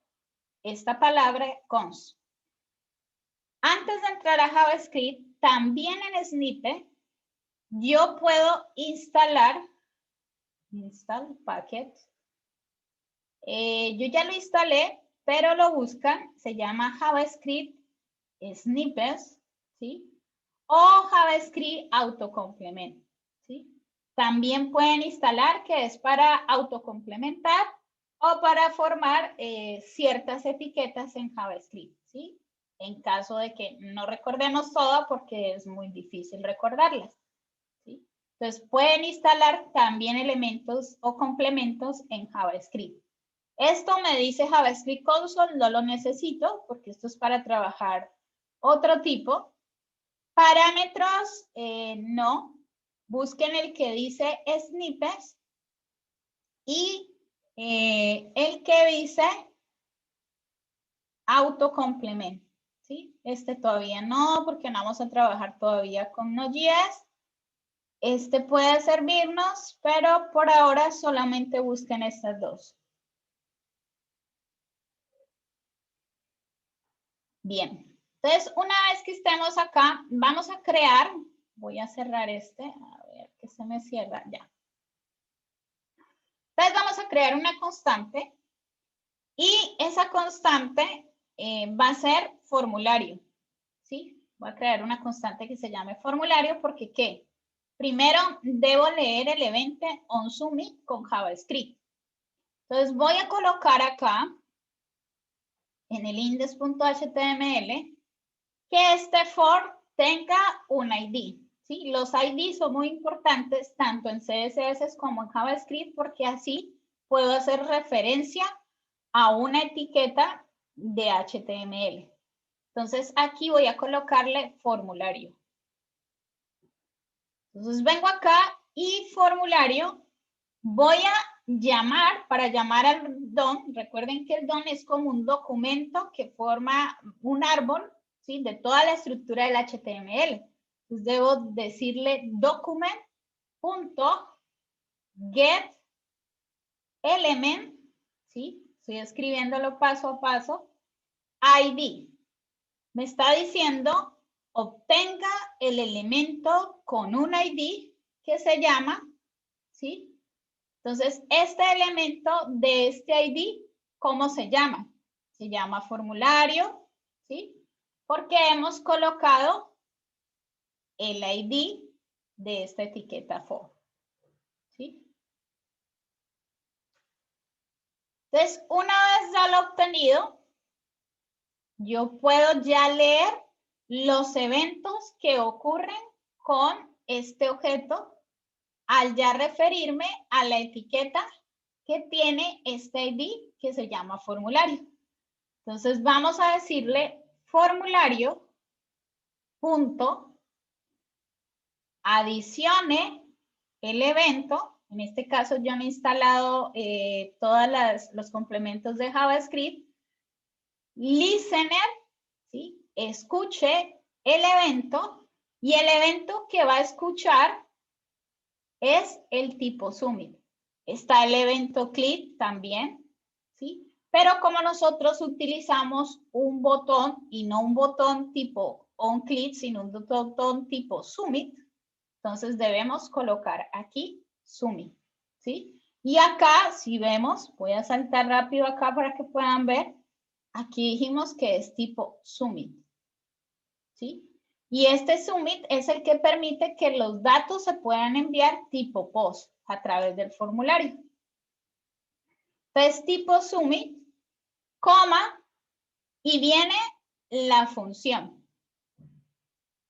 esta palabra const. Antes de entrar a JavaScript, también en Snippet, yo puedo install packet. Yo ya lo instalé, pero lo buscan, se llama JavaScript Snippets, ¿sí? O JavaScript autocomplement, ¿sí? También pueden instalar que es para autocomplementar o para formar ciertas etiquetas en JavaScript, ¿sí? En caso de que no recordemos todo porque es muy difícil recordarlas, ¿sí? Entonces pueden instalar también elementos o complementos en JavaScript. Esto me dice JavaScript Console, no lo necesito porque esto es para trabajar otro tipo. Parámetros, no. Busquen el que dice snippets y el que dice autocomplement, ¿sí? Este todavía no, porque no vamos a trabajar todavía con Node.js. Este puede servirnos, pero por ahora solamente busquen estas dos. Bien. Entonces, una vez que estemos acá, vamos a crear, voy a cerrar este, a ver que se me cierra, ya. Entonces vamos a crear una constante y esa constante va a ser formulario, ¿sí? Voy a crear una constante que se llame formulario porque ¿qué? Primero debo leer el evento onSubmit con JavaScript. Entonces voy a colocar acá en el index.html que este for tenga un ID. ¿Sí? Los ID son muy importantes tanto en CSS como en JavaScript porque así puedo hacer referencia a una etiqueta de HTML. Entonces aquí voy a colocarle formulario. Entonces vengo acá y formulario voy a llamar, para llamar al DOM, recuerden que el DOM es como un documento que forma un árbol, ¿sí? De toda la estructura del HTML. Entonces debo decirle document.getElement, ¿sí? Estoy escribiéndolo paso a paso, ID. Me está diciendo, obtenga el elemento con un ID que se llama, ¿sí? Entonces, este elemento de este ID, ¿cómo se llama? Se llama formulario, ¿sí? Porque hemos colocado el ID de esta etiqueta for, ¿sí? Entonces, una vez ya lo he obtenido, yo puedo ya leer los eventos que ocurren con este objeto al ya referirme a la etiqueta que tiene este ID que se llama formulario. Entonces vamos a decirle formulario punto adicione el evento. En este caso yo me he instalado todos los complementos de JavaScript. Listener, ¿sí? Escuche el evento y el evento que va a escuchar es el tipo submit. Está el evento click también, ¿sí? Pero como nosotros utilizamos un botón y no un botón tipo onClick, sino un botón tipo submit, entonces debemos colocar aquí submit, ¿sí? Y acá, si vemos, voy a saltar rápido acá para que puedan ver, aquí dijimos que es tipo submit, ¿sí? Y este submit es el que permite que los datos se puedan enviar tipo post a través del formulario. Entonces, tipo submit, coma, y viene la función.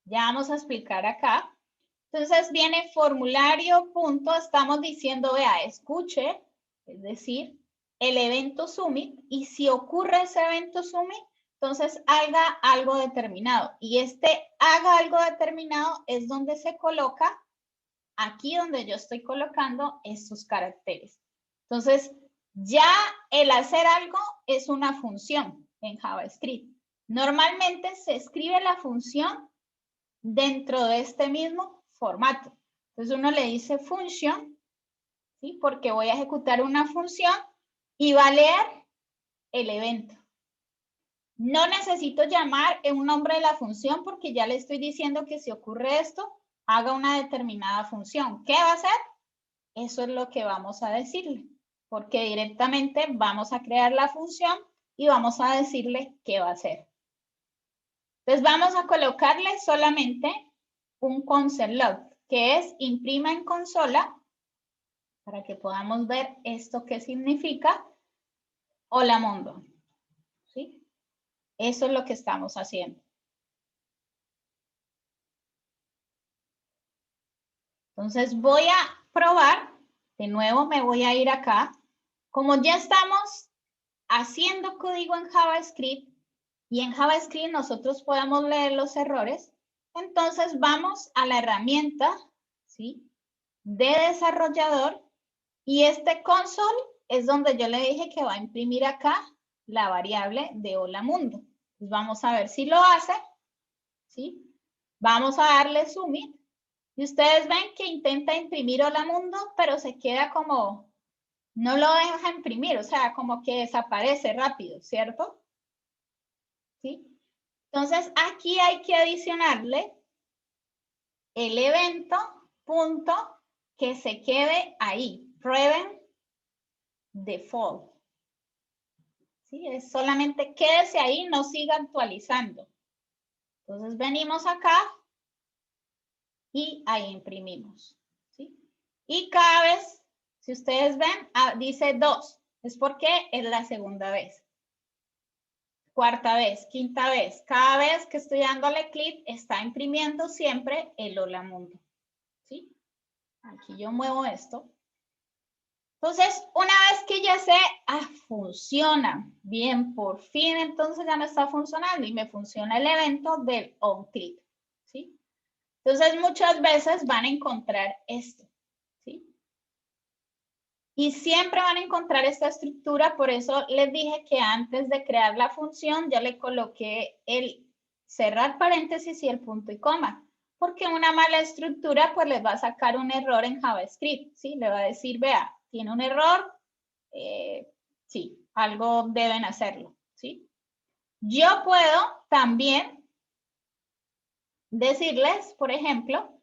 Ya vamos a explicar acá. Entonces, viene formulario, punto, estamos diciendo, vea, escuche, es decir, el evento submit, y si ocurre ese evento submit, entonces haga algo determinado. Y este haga algo determinado es donde se coloca, aquí donde yo estoy colocando estos caracteres. Entonces, ya el hacer algo es una función en JavaScript. Normalmente se escribe la función dentro de este mismo formato. Entonces uno le dice function, ¿sí? Porque voy a ejecutar una función y va a leer el evento. No necesito llamar en un nombre de la función porque ya le estoy diciendo que si ocurre esto, haga una determinada función. ¿Qué va a hacer? Eso es lo que vamos a decirle, porque directamente vamos a crear la función y vamos a decirle qué va a hacer. Entonces vamos a colocarle solamente un console log, que es imprima en consola, para que podamos ver esto que significa. Hola mundo, ¿sí? Eso es lo que estamos haciendo. Entonces voy a probar, de nuevo me voy a ir acá. Como ya estamos haciendo código en JavaScript, y en JavaScript nosotros podemos leer los errores, entonces vamos a la herramienta, ¿sí? De desarrollador, y este console es donde yo le dije que va a imprimir acá la variable de hola mundo. Pues vamos a ver si lo hace, ¿sí? Vamos a darle submit, y ustedes ven que intenta imprimir hola mundo, pero se queda como, no lo deja imprimir, o sea, como que desaparece rápido, ¿cierto? ¿Sí? Entonces, aquí hay que adicionarle el evento, punto, que se quede ahí, prevent default. ¿Sí? Es solamente quédese ahí, no siga actualizando. Entonces, venimos acá y ahí imprimimos. ¿Sí? Y cada vez, si ustedes ven, dice 2. Es porque es la segunda vez. Cuarta vez, quinta vez. Cada vez que estoy dándole clic, está imprimiendo siempre el hola mundo. ¿Sí? Aquí yo muevo esto. Entonces, una vez que ya sé, funciona. Bien, por fin entonces ya me está funcionando y me funciona el evento del onClick. ¿Sí? Entonces, muchas veces van a encontrar esto. ¿Sí? Y siempre van a encontrar esta estructura, por eso les dije que antes de crear la función ya le coloqué el cerrar paréntesis y el punto y coma, porque una mala estructura pues les va a sacar un error en JavaScript, ¿sí? Le va a decir, vea, tiene un error, sí, algo deben hacerlo, ¿sí? Yo puedo también decirles, por ejemplo,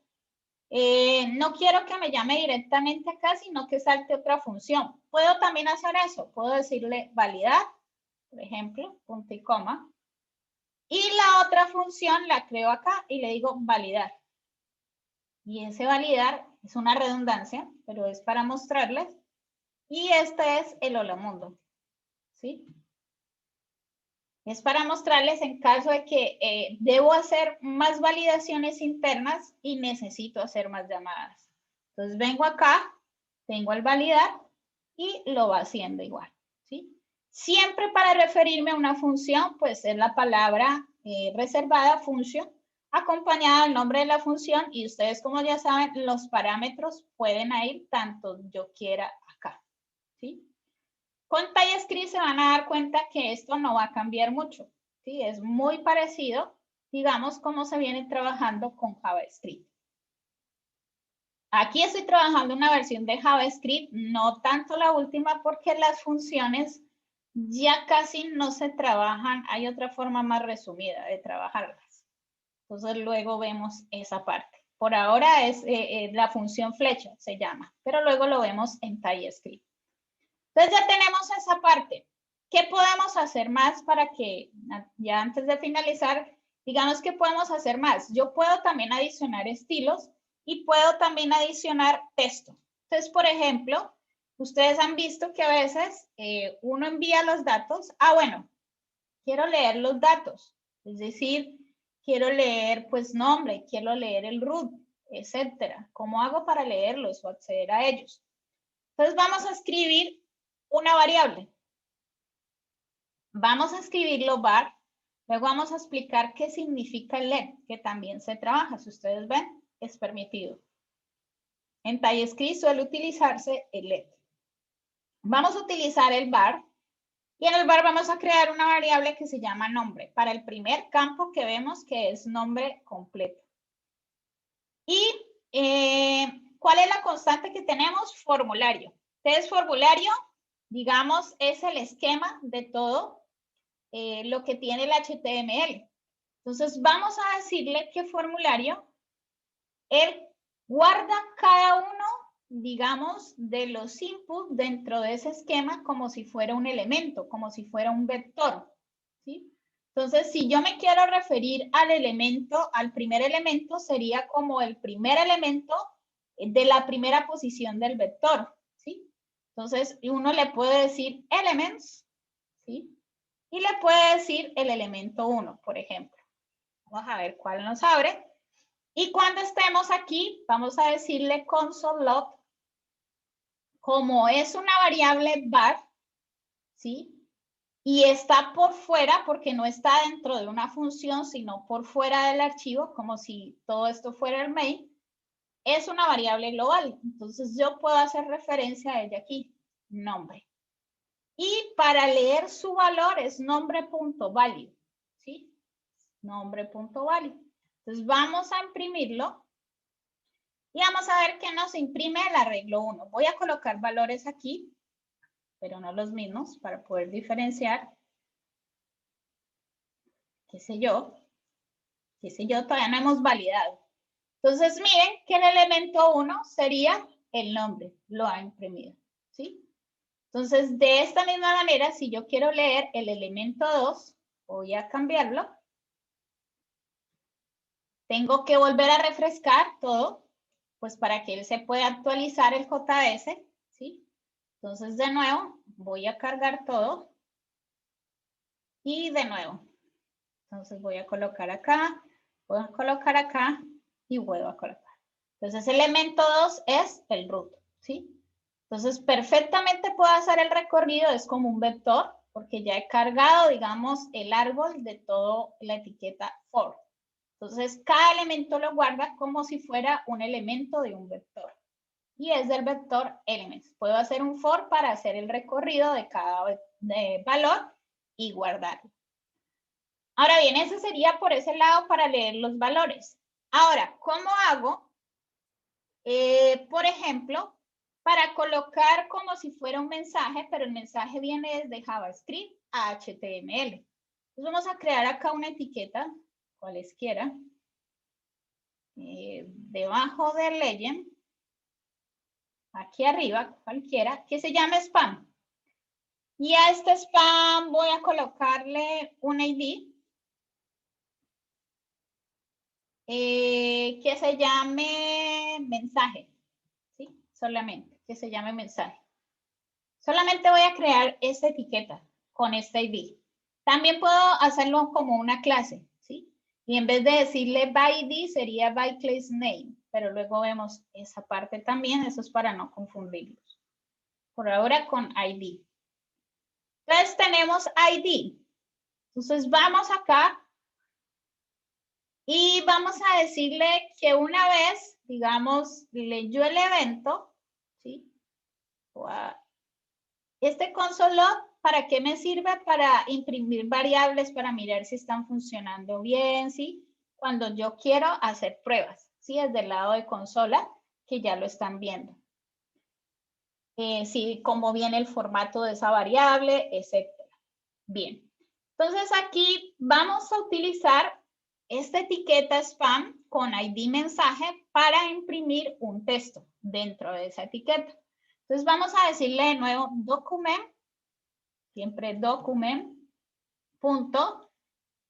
no quiero que me llame directamente acá, sino que salte otra función. Puedo también hacer eso. Puedo decirle validar, por ejemplo, punto y coma. Y la otra función la creo acá y le digo validar. Y ese validar es una redundancia, pero es para mostrarles. Y este es el hola mundo. ¿Sí? Es para mostrarles en caso de que debo hacer más validaciones internas y necesito hacer más llamadas. Entonces vengo acá, tengo el validar y lo va haciendo igual, ¿sí? Siempre para referirme a una función, pues es la palabra reservada, función, acompañada del nombre de la función y ustedes como ya saben, los parámetros pueden ir tanto yo quiera acá, ¿sí? Con TypeScript se van a dar cuenta que esto no va a cambiar mucho, ¿sí? Es muy parecido, digamos, como se viene trabajando con JavaScript. Aquí estoy trabajando una versión de JavaScript, no tanto la última porque las funciones ya casi no se trabajan, hay otra forma más resumida de trabajarlas. Entonces luego vemos esa parte. Por ahora es la función flecha, se llama, pero luego lo vemos en TypeScript. Entonces ya tenemos esa parte. ¿Qué podemos hacer más para que, ya antes de finalizar, digamos que podemos hacer más? Yo puedo también adicionar estilos y puedo también adicionar texto. Entonces, por ejemplo, ustedes han visto que a veces uno envía los datos. Ah, bueno, quiero leer los datos. Es decir, quiero leer pues nombre, quiero leer el root, etcétera. ¿Cómo hago para leerlos o acceder a ellos? Entonces vamos a escribir una variable. Vamos a escribirlo var. Luego vamos a explicar qué significa el let, que también se trabaja. Si ustedes ven, es permitido. En TypeScript suele utilizarse el let. Vamos a utilizar el var. Y en el var vamos a crear una variable que se llama nombre. Para el primer campo que vemos que es nombre completo. Y ¿cuál es la constante que tenemos? Formulario. Entonces, formulario, digamos, es el esquema de todo lo que tiene el HTML. Entonces, vamos a decirle que formulario, él guarda cada uno, digamos, de los inputs dentro de ese esquema como si fuera un elemento, como si fuera un vector, ¿sí? Entonces, si yo me quiero referir al elemento, al primer elemento, sería como el primer elemento de la primera posición del vector, ¿sí? Entonces, uno le puede decir elements, ¿sí? Y le puede decir el elemento 1, por ejemplo. Vamos a ver cuál nos abre. Y cuando estemos aquí, vamos a decirle console.log. Como es una variable var, ¿sí? Y está por fuera, porque no está dentro de una función, sino por fuera del archivo, como si todo esto fuera el main, es una variable global. Entonces yo puedo hacer referencia a ella aquí, nombre. Y para leer su valor es nombre.value, ¿sí? Nombre.value. Entonces vamos a imprimirlo y vamos a ver qué nos imprime el arreglo 1. Voy a colocar valores aquí, pero no los mismos para poder diferenciar. Qué sé yo, todavía no hemos validado. Entonces miren que el elemento 1 sería el nombre, lo ha imprimido, ¿sí? Entonces, de esta misma manera, si yo quiero leer el elemento 2, voy a cambiarlo. Tengo que volver a refrescar todo, pues para que él se pueda actualizar el JS, ¿sí? Entonces, de nuevo, voy a cargar todo. Y de nuevo. Entonces, voy a colocar acá, voy a colocar acá y vuelvo a colocar. Entonces, elemento 2 es el root, ¿sí? Entonces, perfectamente puedo hacer el recorrido, es como un vector, porque ya he cargado, digamos, el árbol de toda la etiqueta for. Entonces, cada elemento lo guarda como si fuera un elemento de un vector. y es del vector elements. Puedo hacer un for para hacer el recorrido de cada valor y guardarlo. Ahora bien, ese sería por ese lado para leer los valores. Ahora, ¿cómo hago? Por ejemplo, para colocar como si fuera un mensaje, pero el mensaje viene desde JavaScript a HTML. Entonces vamos a crear acá una etiqueta, cualesquiera, debajo de legend, aquí arriba, cualquiera, que se llame spam. Y a este spam voy a colocarle un ID que se llame mensaje, ¿sí? Solamente, que se llame mensaje. Solamente voy a crear esta etiqueta con este ID. También puedo hacerlo como una clase, ¿sí? Y en vez de decirle by ID sería by class name, pero luego vemos esa parte también, eso es para no confundirlos. Por ahora con ID. Entonces tenemos ID. Entonces vamos acá y vamos a decirle que una vez, digamos, leyó el evento, ¿sí? Este console log, ¿para qué me sirve? Para imprimir variables, para mirar si están funcionando bien, ¿sí? Cuando yo quiero hacer pruebas, ¿sí? Desde el lado de consola, que ya lo están viendo. Sí, cómo viene el formato de esa variable, etc. Bien. Entonces aquí vamos a utilizar esta etiqueta spam con ID mensaje para imprimir un texto dentro de esa etiqueta. Entonces vamos a decirle de nuevo document, siempre document, punto,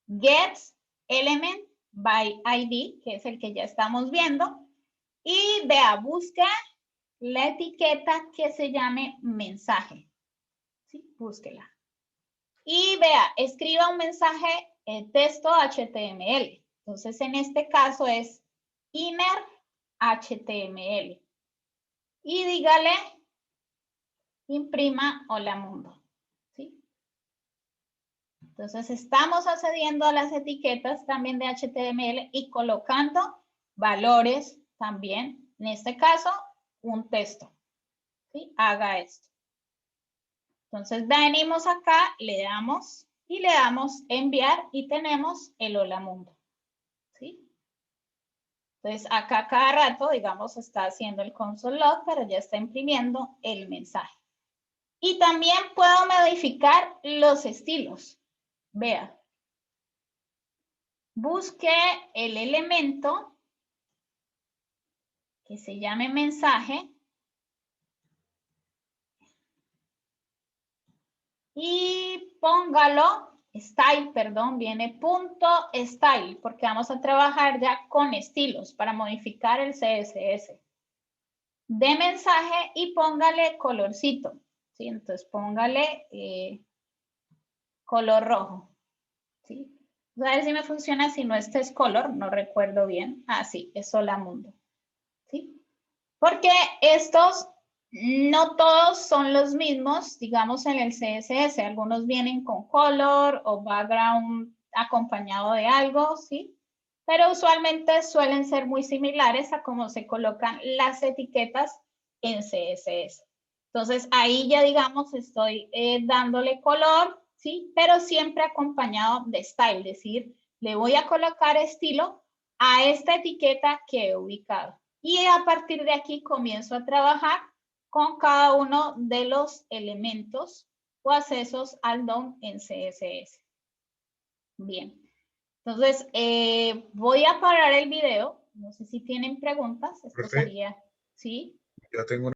get element by ID, que es el que ya estamos viendo. Y vea, busca la etiqueta que se llame mensaje. ¿Sí? Búsquela. Y vea, escriba un mensaje texto HTML. Entonces, en este caso es inner HTML. Y dígale, imprima hola mundo. ¿Sí? Entonces, estamos accediendo a las etiquetas también de HTML y colocando valores también. En este caso, un texto. ¿Sí? Haga esto. Entonces, venimos acá, le damos y le damos enviar y tenemos el hola mundo. ¿Sí? Entonces, acá cada rato, digamos, está haciendo el console log, pero ya está imprimiendo el mensaje. Y también puedo modificar los estilos. Vea. Busque el elemento que se llame mensaje. Y póngalo, style, perdón, viene punto style, porque vamos a trabajar ya con estilos para modificar el CSS. De mensaje y póngale colorcito, ¿sí? Entonces póngale color rojo, ¿sí? A ver si me funciona, si no este es color, no recuerdo bien. Ah, sí, es Hola Mundo, ¿sí? Porque estos no todos son los mismos, digamos, en el CSS. Algunos vienen con color o background acompañado de algo, ¿sí? Pero usualmente suelen ser muy similares a cómo se colocan las etiquetas en CSS. Entonces, ahí ya, digamos, estoy dándole color, ¿sí? Pero siempre acompañado de style, es decir, le voy a colocar estilo a esta etiqueta que he ubicado. Y a partir de aquí comienzo a trabajar con cada uno de los elementos o accesos al DOM en CSS. Bien. Entonces, voy a parar el video. No sé si tienen preguntas. Esto Profe. sería, ¿sí? Yo tengo